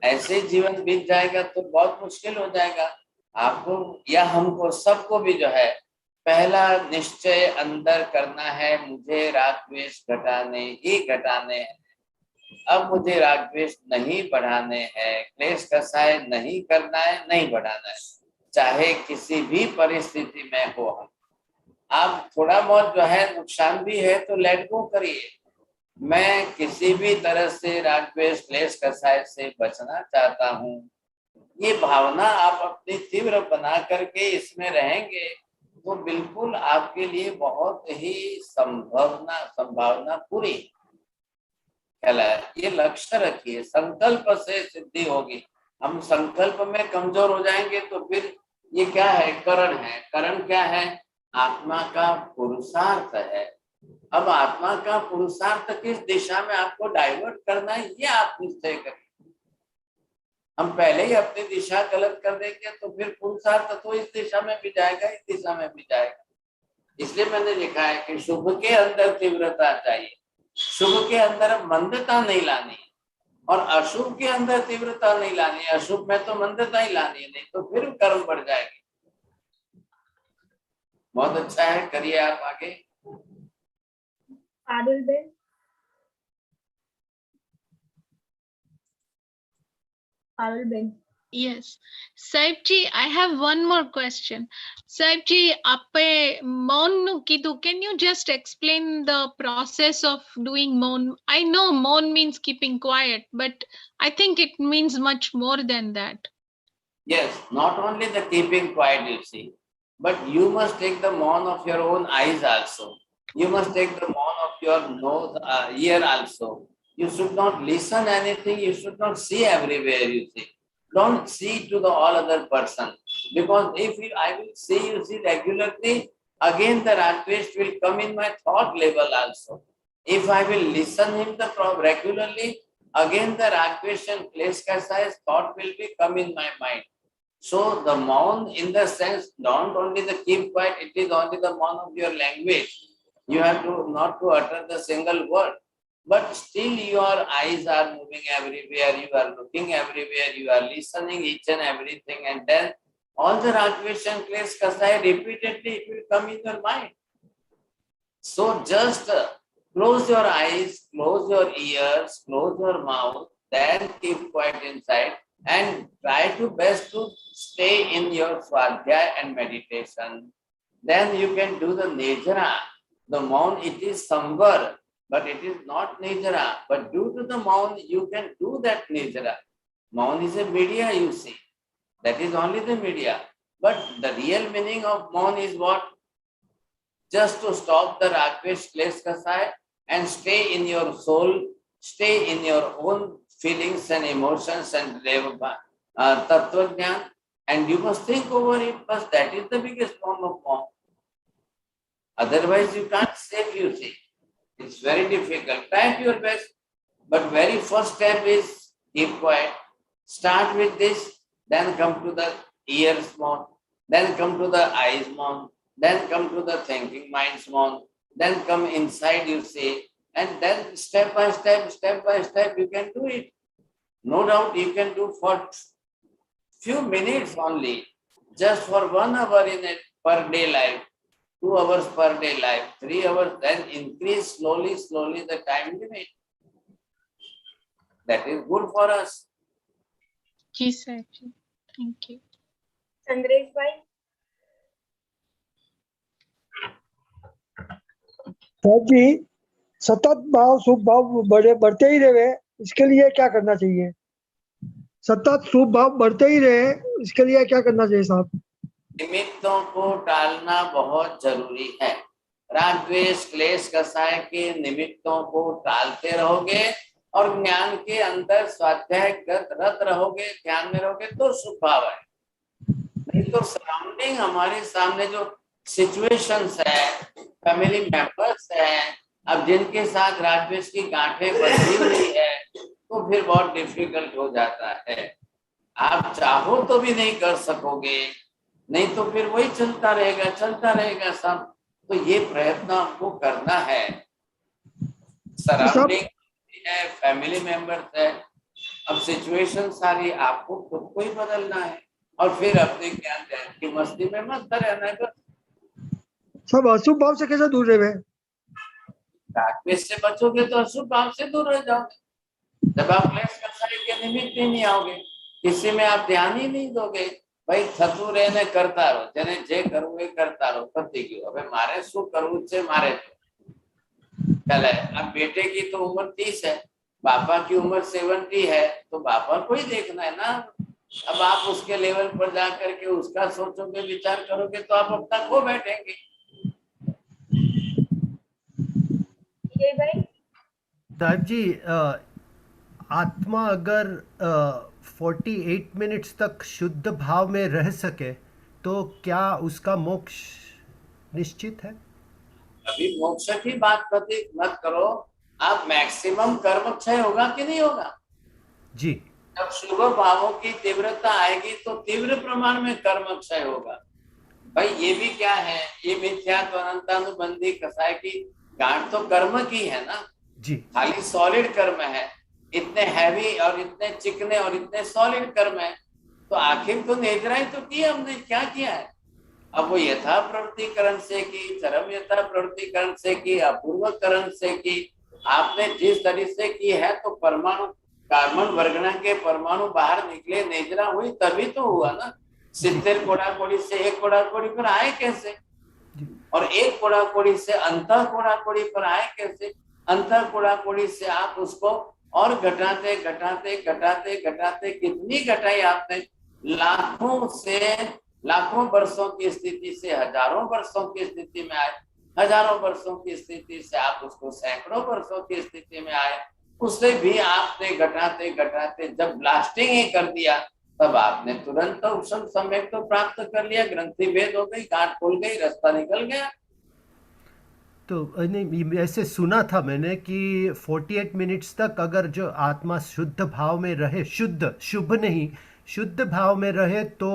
ऐसे ही जीवन बीत जाएगा तो बहुत मुश्किल हो जाएगा आपको या हमको, सबको भी जो है पहला निश्चय अंदर करना है, मुझे राग द्वेष घटाने ही घटाने हैं। अब मुझे राग द्वेष नहीं बढ़ाने हैं, क्लेश कसाय नहीं करना है, नहीं बढ़ाना है, चाहे किसी भी परिस्थिति में हो। हम आप थोड़ा बहुत जो है नुकसान भी है तो लेट गो करिए। मैं किसी भी तरह से राग द्वेष क्लेश कसाय से बचना चाहता हूँ, ये भावना आप अपनी तीव्र बना करके इसमें रहेंगे तो बिल्कुल आपके लिए बहुत ही संभावना पूरी कहलाए। ये लक्ष्य रखिए, संकल्प से सिद्धि होगी। हम संकल्प में कमजोर हो जाएंगे तो फिर ये क्या है? करण है। करण क्या है? आत्मा का पुरुषार्थ है। अब आत्मा का पुरुषार्थ किस दिशा में आपको डाइवर्ट करना है, ये आप निश्चय करिए। हम पहले ही अपनी दिशा गलत कर देंगे तो फिर पुरुषार्थ तो इस दिशा में भी जाएगा, इस दिशा में भी जाएगा। इसलिए मैंने लिखा है कि शुभ के अंदर तीव्रता चाहिए, शुभ के अंदर मंदता नहीं लानी और अशुभ के अंदर तीव्रता नहीं लानी, अशुभ में तो मंदता ही लानी है, नहीं तो फिर कर्म बढ़ जाएगी। बहुत अच्छा है, करिए आप आगे। Parul Ben, Parul Ben. Yes, સાહેબ જી, I have one more question. સાહેબ જી, આપે મૌન નું કીધું. Can you just explain the process of doing મૌન? I know મૌન means keeping quiet, but I think it means much more than that. Yes, not only the keeping quiet, you see, but you must take the mount of your own eyes also. You must take the mount of your nose, ear also. You should not listen anything. You should not see everywhere. You see, don't see to the all other person, because if I will see you see regularly, again the rag द्वेष will come in my thought level also. If I will listen him the regularly, again the rag द्वेष and क्लेश kasaya thought will be come in my mind. So the mount in the sense, don't only the keep quiet, it is only the mount of your language. You have to not to utter the single word, but still your eyes are moving everywhere, you are looking everywhere, you are listening each and everything, and then all the rag द्वेष and क्लेश kasaya repeatedly it will come in your mind. So just close your eyes, close your ears, close your mouth, then keep quiet inside and try to best to stay in your swadhyaya and meditation. Then you can do the nijara. The mount, it is samvar, but it is not nijara. But due to the mount, you can do that nijara. Mount is a media, you see. That is only the media. But the real meaning of mount is what? Just to stop the rag द्वेष क्लेश kasaya and stay in your soul, stay in your own feelings and emotions and tattva jnana, and you must think over it first. That is the biggest form of mount. Otherwise you can't save, you see. It's very difficult. Try your best, but very first step is keep quiet. Start with this, then come to the ears mount, then come to the eyes mount, then come to the thinking minds mount, then come inside, you see, and then step by step, you can do it. No doubt you can do for few minutes only, just for 1 hour in a per day life, 2 hours per day life, 3 hours, then increase slowly the time limit. That is good for us. जी साहब जी, thank you. Chandresh भाई। साहब जी, सतत भाव शुभ भाव बढ़ते ही रहे, इसके लिए क्या करना चाहिए? सतत शुभ भाव बढ़ते ही रहे, इसके लिए क्या करना चाहिए साहब? निमित्तों को टालना बहुत जरूरी है। राग द्वेष क्लेश कसाय के निमित्तों को टालते रहोगे और ज्ञान के अंदर स्वाध्याय रत रहोगे, ध्यान में रहोगे तो शुभ भाव है। नहीं तो सराउंडिंग हमारे सामने जो सिचुएशंस है, फैमिली मेंबर्स है, अब जिनके साथ राग द्वेष की गांठें बंधी हुई है, तो फिर बहुत डिफिकल्ट हो जाता है। आप चाहो तो भी नहीं कर सकोगे, नहीं तो फिर वही चलता रहेगा सब। तो ये प्रयत्न आपको करना है। सराउंडिंग है, फैमिली मेंबर्स है, अब सिचुएशन सारी आपको खुद को ही बदलना है और फिर अपने ज्ञान की मस्ती में मस्त रहना है। सब अशुभ भाव से कैसे दूर रहे? से बचोगे तो अशुभ भाव से दूर रह जाओगे। जब आप क्लेश कसाय के निमित्त ही नहीं आओगे, किसी में आप ध्यान ही नहीं दोगे, भाई थतू रहने करता रहो, जने जे करूँ ये करता रहो, पति क्यों अबे मारे शू करूँ से मारे तो चले। अब बेटे की तो उम्र 30 है, पापा की उम्र 70 है, तो पापा को ही देखना है ना। अब आप उसके लेवल पर जा करके उसका सोचोगे, विचार करोगे तो आप अपना खो बैठेंगे। साहब जी, आत्मा अगर 48 मिनट्स तक शुद्ध भाव में रह सके तो क्या उसका मोक्ष निश्चित है? अभी मोक्ष की बात मत करो, आप मैक्सिमम कर्म क्षय होगा कि नहीं होगा? जी। जब शुभ भावों की तीव्रता आएगी तो तीव्र प्रमाण में कर्म क्षय होगा। भाई ये भी क्या है, ये मिथ्या तो अनंतानुबंधी कसाय की गांठ तो कर्म की है ना जी। खाली सॉलिड कर्म है, इतने हैवी और इतने चिकने और इतने सॉलिड कर्म है, तो आखिर तो नेजराई तो की हमने, क्या किया है? अब वो यथा प्रवृत्तिकरण से की, चरम यथा प्रवृत्तिकरण से की, अपूर्वकरण से की, आपने जिस तरीके से की है तो परमाणु कार्बन वर्गना के परमाणु बाहर निकले, नेजरा हुई, तभी तो हुआ ना। 70 कोड़ा-कोड़ी से 1 कोड़ा-कोड़ी पर आए कैसे? और 1 कोड़ा-कोड़ी से अंतः कोड़ा-कोड़ी पर आए कैसे? अंतः कोड़ा-कोड़ी से आप उसको और घटाते कितनी घटाई आपने? लाखों से लाखों वर्षों की स्थिति से हजारों वर्षों की स्थिति में आए, हजारों वर्षों की स्थिति से आप उसको सैकड़ों वर्षों की स्थिति में आए, उससे भी आपने घटाते जब ब्लास्टिंग ही कर दिया, तब आपने तुरंत उपशम सम्यक तो प्राप्त कर लिया, ग्रंथि भेद हो गई, गांठ खुल गई, रास्ता निकल गया। तो नहीं, ऐसे सुना था मैंने कि 48 मिनट्स तक अगर जो आत्मा शुद्ध भाव में रहे, शुभ नहीं, शुद्ध भाव में रहे तो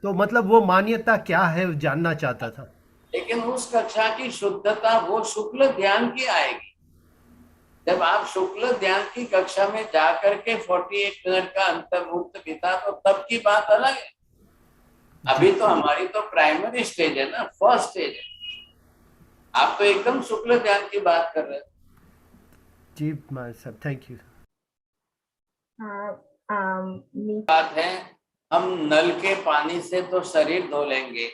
मतलब वो मान्यता क्या है जानना चाहता था। लेकिन उस कक्षा की शुद्धता वो शुक्ल ध्यान की आएगी। जब आप शुक्ल ध्यान की कक्षा में जाकर के 48 मिनट का अंतर्मुक्त बिता तो तब की बात अलग है। अभी तो हमारी तो प्राइमरी स्टेज है ना, फर्स्ट स्टेज है। आप तो एकदम शुक्ल ध्यान की बात कर रहे हैं। जी सर, थैंक यू। बात है, हम नल के पानी से तो शरीर धो लेंगे,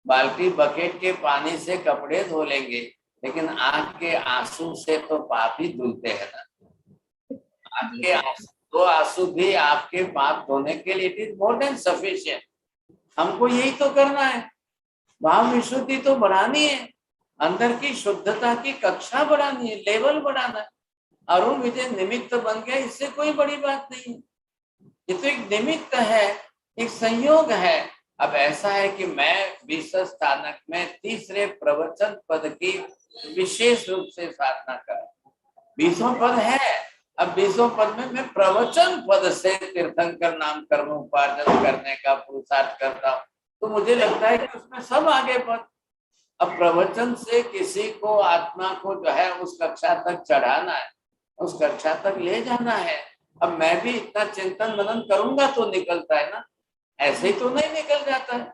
बाल्टी बकेट के पानी से कपड़े धो लेंगे, लेकिन आंख के आंसू से तो पाप ही धुलते हैं ना। आंख के आंसू, दो आंसू भी आपके पाप धोने के लिए it is more than sufficient. हमको यही तो करना है, भाव विशुद्धि तो बढ़ानी है, अंदर की शुद्धता की कक्षा बढ़ानी है, लेवल बढ़ाना है। अरुण विजय निमित्त बन गया, इससे कोई बड़ी बात नहीं है। ये तो एक निमित्त है, एक संयोग है। अब ऐसा है कि मैं 20 स्थानक में तीसरे प्रवचन पद की विशेष रूप से साधना कर, 20 पद है। अब 20 पद में मैं प्रवचन पद से तीर्थंकर नाम कर्म उपार्जन करने का पुरुषार्थ करता हूँ, तो मुझे लगता है कि उसमें सब आगे पद। अब प्रवचन से किसी को, आत्मा को जो है उस कक्षा तक चढ़ाना है, उस कक्षा तक ले जाना है, अब मैं भी इतना चिंतन मनन करूंगा तो निकलता है ना, ऐसे ही तो नहीं निकल जाता है।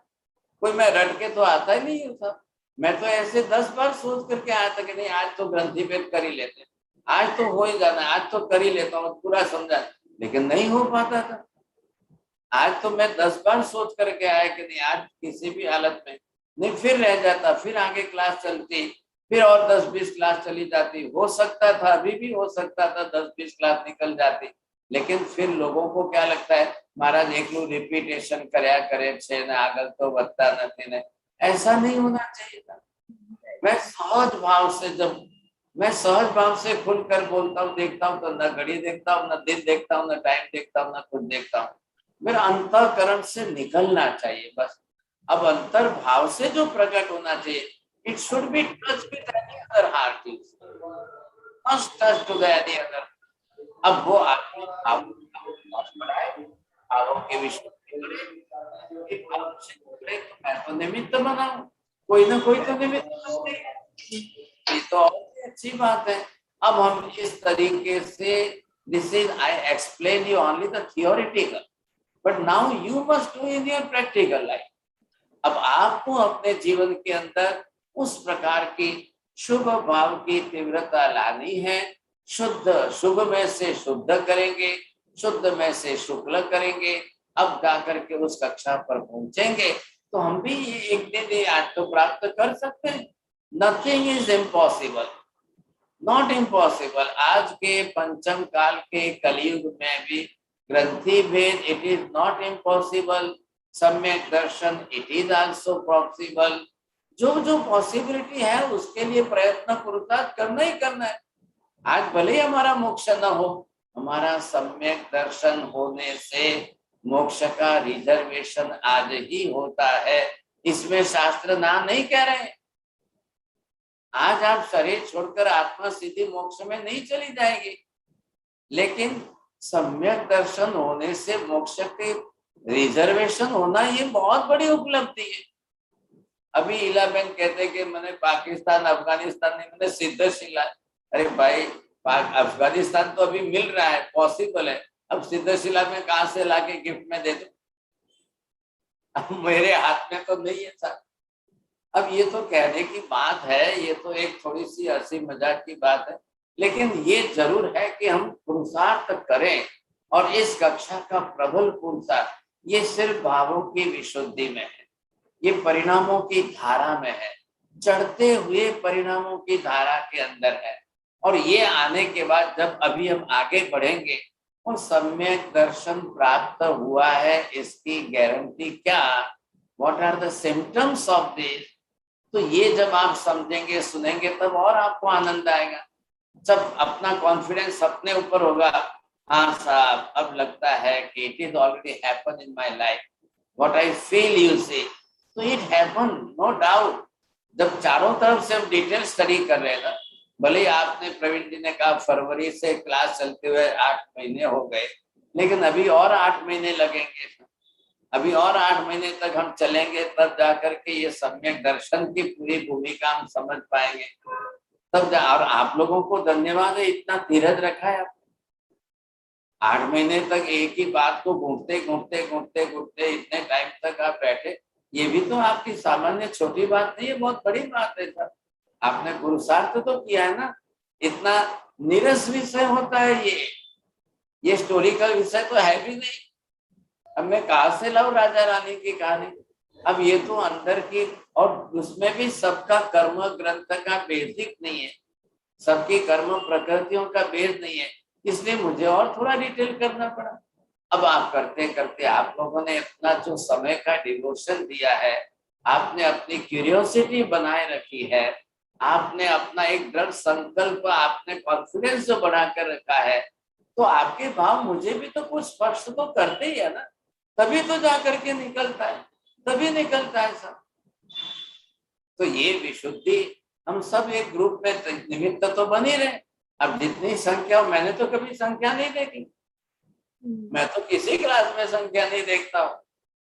कोई मैं रट के तो आता ही नहीं होता। मैं तो ऐसे 10 बार सोच करके आया था कि नहीं आज तो ग्रंथि भेद कर ही लेते, आज तो हो ही जाना, आज तो कर ही लेता हूँ पूरा समझा, लेकिन नहीं हो पाता था। आज तो मैं 10 बार सोच करके आया कि नहीं आज किसी भी हालत में नहीं, फिर रह जाता, फिर आगे क्लास चलती, फिर और 10-20 क्लास चली जाती, हो सकता था अभी भी हो सकता था 10-20 क्लास निकल जाती, लेकिन फिर लोगों को क्या लगता है महाराज एकलू रिपीटेशन करया करे छे ने आगल तो बता नहीं ने, ऐसा नहीं होना चाहिए था। मैं सहज भाव से, जब मैं सहज भाव से खुलकर बोलता हूँ, देखता हूँ तो न घड़ी देखता हूँ, न दिन देखता हूँ, न टाइम देखता हूँ, न कुछ देखता हूँ, मेरा अंतःकरण से निकलना चाहिए बस। अब अंतर भाव से जो प्रकट होना चाहिए, it should be touch with any other heart, must touch to the any other. अब वो आदमी भावों के विषय मैं तो निमित्त बनाऊं, कोई ना कोई तो निमित्त बनते हैं, ये तो और अच्छी बात है। अब हम इस तरीके से, this is I explain you only the theoretical, but now you must do in your practical life. अब आपको अपने जीवन के अंदर उस प्रकार की शुभ भाव की तीव्रता लानी है। शुद्ध, शुभ में से शुद्ध करेंगे, शुद्ध में से शुक्ल करेंगे, अब जाकर के उस कक्षा पर पहुंचेंगे तो हम भी ये एक दिन आज तो प्राप्त कर सकते हैं। Nothing is impossible, not impossible. आज के पंचम काल के कलयुग में भी ग्रंथि भेद, इट इज नॉट इम्पॉसिबल। सम्यक दर्शन, इट इज आल्सो पॉसिबल। जो जो पॉसिबिलिटी है उसके लिए प्रयत्न पुरुषार्थ करना ही करना है। आज भले ही हमारा मोक्ष न हो, हमारा सम्यक दर्शन होने से मोक्ष का रिजर्वेशन आज ही होता है, इसमें शास्त्र ना नहीं कह रहे। आज आप शरीर छोड़कर आत्मा सीधी मोक्ष में नहीं चली जाएगी, लेकिन सम्यक दर्शन होने से मोक्ष के रिजर्वेशन होना ये बहुत बड़ी उपलब्धि है। अभी इलाबेन कहते कि मैंने पाकिस्तान अफगानिस्तान नहीं, मैंने सिद्धशिला। अरे भाई अफगानिस्तान तो अभी मिल रहा है, पॉसिबल है, अब सिद्धशिला में कहां से लाके गिफ्ट में दे दो, अब मेरे हाथ में तो नहीं है सर। अब ये तो कहने की बात है, ये तो एक थोड़ी सी हंसी मजाक की बात है, लेकिन ये जरूर है कि हम पुरुषार्थ करें। और इस कक्षा का प्रबल पुरुषार्थ ये सिर्फ भावों की विशुद्धि में है, ये परिणामों की धारा में है, चढ़ते हुए परिणामों की धारा के अंदर है। और ये आने के बाद जब अभी हम आगे बढ़ेंगे और सम्यक दर्शन प्राप्त हुआ है, इसकी गारंटी क्या, what are the symptoms of this, तो ये जब आप समझेंगे सुनेंगे तब और आपको आनंद आएगा। जब अपना कॉन्फिडेंस अपने ऊपर होगा, हाँ साहब अब लगता है कि it is already happen in my life, what I feel you से, तो इट हैपन नो डाउट। जब चारों तरफ से हम डिटेल स्टडी कर रहे हैं ना, भले आपने प्रवीण जी ने कहा फरवरी से क्लास चलते हुए 8 महीने हो गए, लेकिन अभी और 8 महीने लगेंगे, अभी और 8 महीने तक हम चलेंगे, तब जाकर के ये सम्यक दर्शन की पूरी भूमिका हम समझ पाएंगे। तब और आप लोगों को धन्यवाद है, इतना धीरज रखा है आपने। 8 महीने तक एक ही बात को घूमते घूमते घूमते घूमते इतने टाइम तक आप बैठे, ये भी तो आपकी सामान्य छोटी बात नहीं है, बहुत बड़ी बात है सर। आपने पुरुषार्थ तो किया है ना, इतना नीरस विषय होता है ये हिस्टोरिकल विषय तो है भी नहीं। अब मैं कहाँ से लाऊं राजा रानी की कहानी, अब ये तो अंदर की, और उसमें भी सबका कर्म ग्रंथ का बेसिक नहीं है, सबकी कर्म प्रकृतियों का बेस नहीं है, इसलिए मुझे और थोड़ा डिटेल करना पड़ा। अब आप करते करते आप लोगों ने अपना जो समय का डिवोशन दिया है, आपने अपनी क्यूरियोसिटी बनाए रखी है, आपने अपना एक दृढ़ संकल्प, आपने कॉन्फिडेंस जो बढ़ा कर रखा है, तो आपके भाव मुझे भी तो कुछ स्पर्श तो करते ही है ना, तभी तो जा करके निकलता है, तभी निकलता है सब। तो ये विशुद्धि हम सब एक ग्रुप में निमित्त तो बनी रहे। अब जितनी संख्या, मैंने तो कभी संख्या नहीं देखी, मैं तो किसी क्लास में संख्या नहीं देखता हूँ,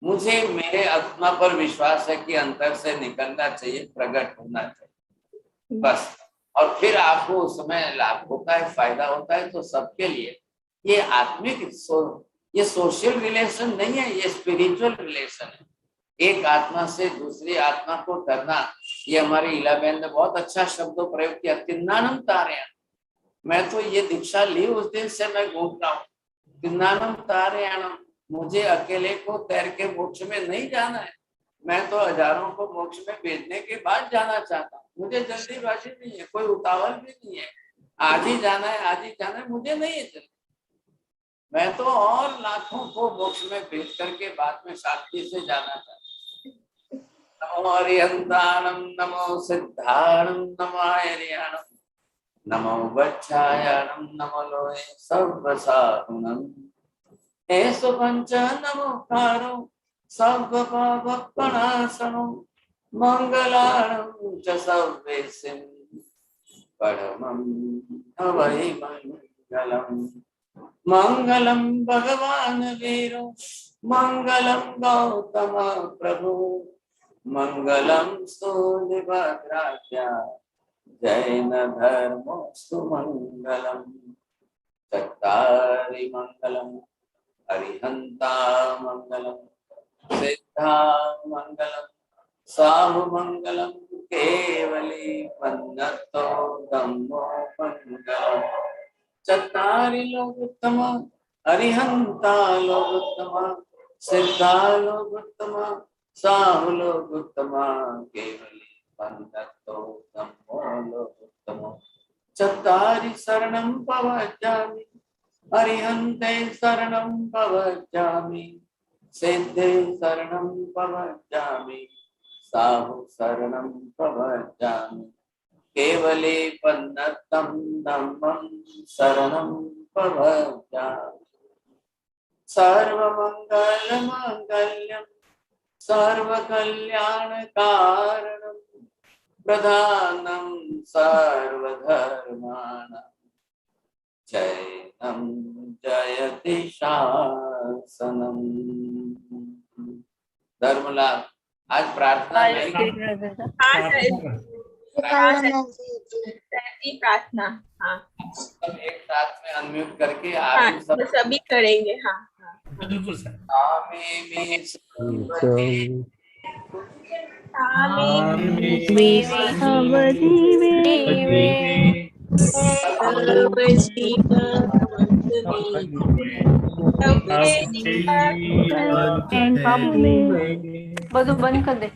मुझे मेरे आत्मा पर विश्वास है कि अंतर से निकलना चाहिए, प्रकट होना चाहिए बस। और फिर आपको उसमें लाभ होता है, फायदा होता है तो सबके लिए। ये आत्मिक ये सोशल रिलेशन नहीं है, ये स्पिरिचुअल रिलेशन है। एक आत्मा से दूसरी आत्मा को करना, ये हमारी इला बहन ने बहुत अच्छा शब्द प्रयोग किया, तिन्नानम तारयाण। मैं तो ये दीक्षा ली उस दिन से मैं घूम रहा हूँ, तिन्नानम तारयाणम। मुझे अकेले को तैर के मोक्ष में नहीं जाना है, मैं तो हजारों को मोक्ष में भेजने के बाद जाना चाहता हूँ। मुझे जल्दीबाजी नहीं है, कोई उतावल भी नहीं है, आज ही जाना है, आज ही जाना है, मुझे नहीं है जल्दी। मैं तो और लाखों को मोक्ष में भेज करके बाद में शांति से जाना चाहता हूँ। नमो हरिहंताणम, नमो सिद्धाणम, नमो हरियाणम, नमो वच्छायाणम, नमो लोहे सर्वसाहुणम। एसो पंच नमोकारो सर्वपापप्रणाशनो, मंगलाणं च सर्वेसिं परमं हवै मंगलम्। मंगलम भगवान वीरो, मंगलम गौतम प्रभु, मंगलम सूर्यभद्राख्या, जैन धर्मो सुमंगलम। चत्तारि मंगलम, अरिहंता मंगलम, सिद्धा मंगलम, साहु मंगलम, केवली पन्नतो धम्मो मंगलम। चत्तारि लोकोत्तम, अरिहंता लोकोत्तम, सिद्धा लोकोत्तम, साहु लोकोत्तम, केवली पन्नतो धम्मो लोकोत्तम। चत्तारि शरणं प्रवक्ष्यामि, अरिहन्ते शरणं प्रवक्ष्यामि, सिद्धे शरणं प्रवक्ष्यामि, साहु शरणं प्रवक्ष्यामि, केवले पन्नतं धम्मं शरणं प्रवक्ष्यामि। सर्वमंगलमांगल्यं सर्वकल्याणकारणं, प्रधानं सर्वधर्माणां, जैनं जयति शासनम्। धर्मलाल, आज प्रार्थना नहीं प्रार्थना, हाँ सब एक साथ में अनम्यूट करके हाँ आप सब सभी करेंगे। हाँ बिल्कुल सर। બધું બંધ કરી દે।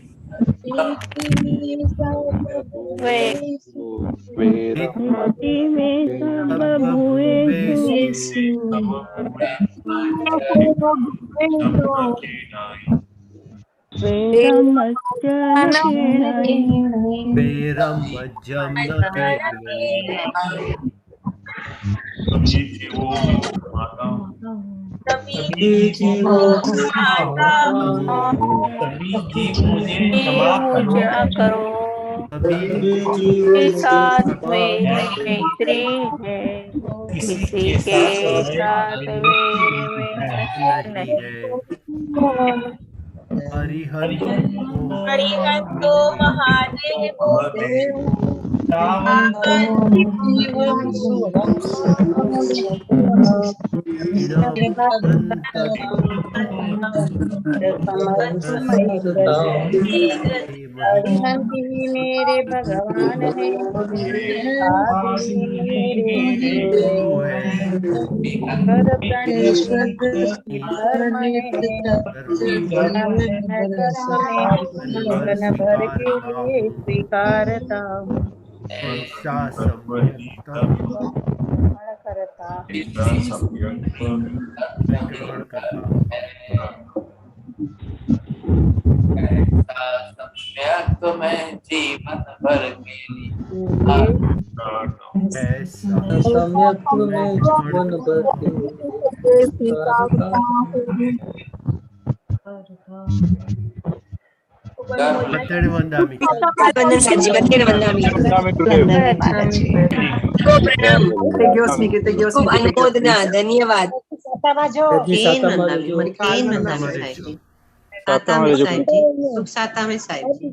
साथ में मैत्री है, किसी के साथ नहीं। हरिहंतो महादेवो, हरिहंती मेरे भगवान है, आदि मेरे गुरु है, कर जीवन भर के लिए स्वीकारता हूँ, करता तो मैं जीवन भर के लिए खूब अनुमोदना, धन्यवाद। सातवा में साहेब जी, शुभ सातवा में साहेब जी।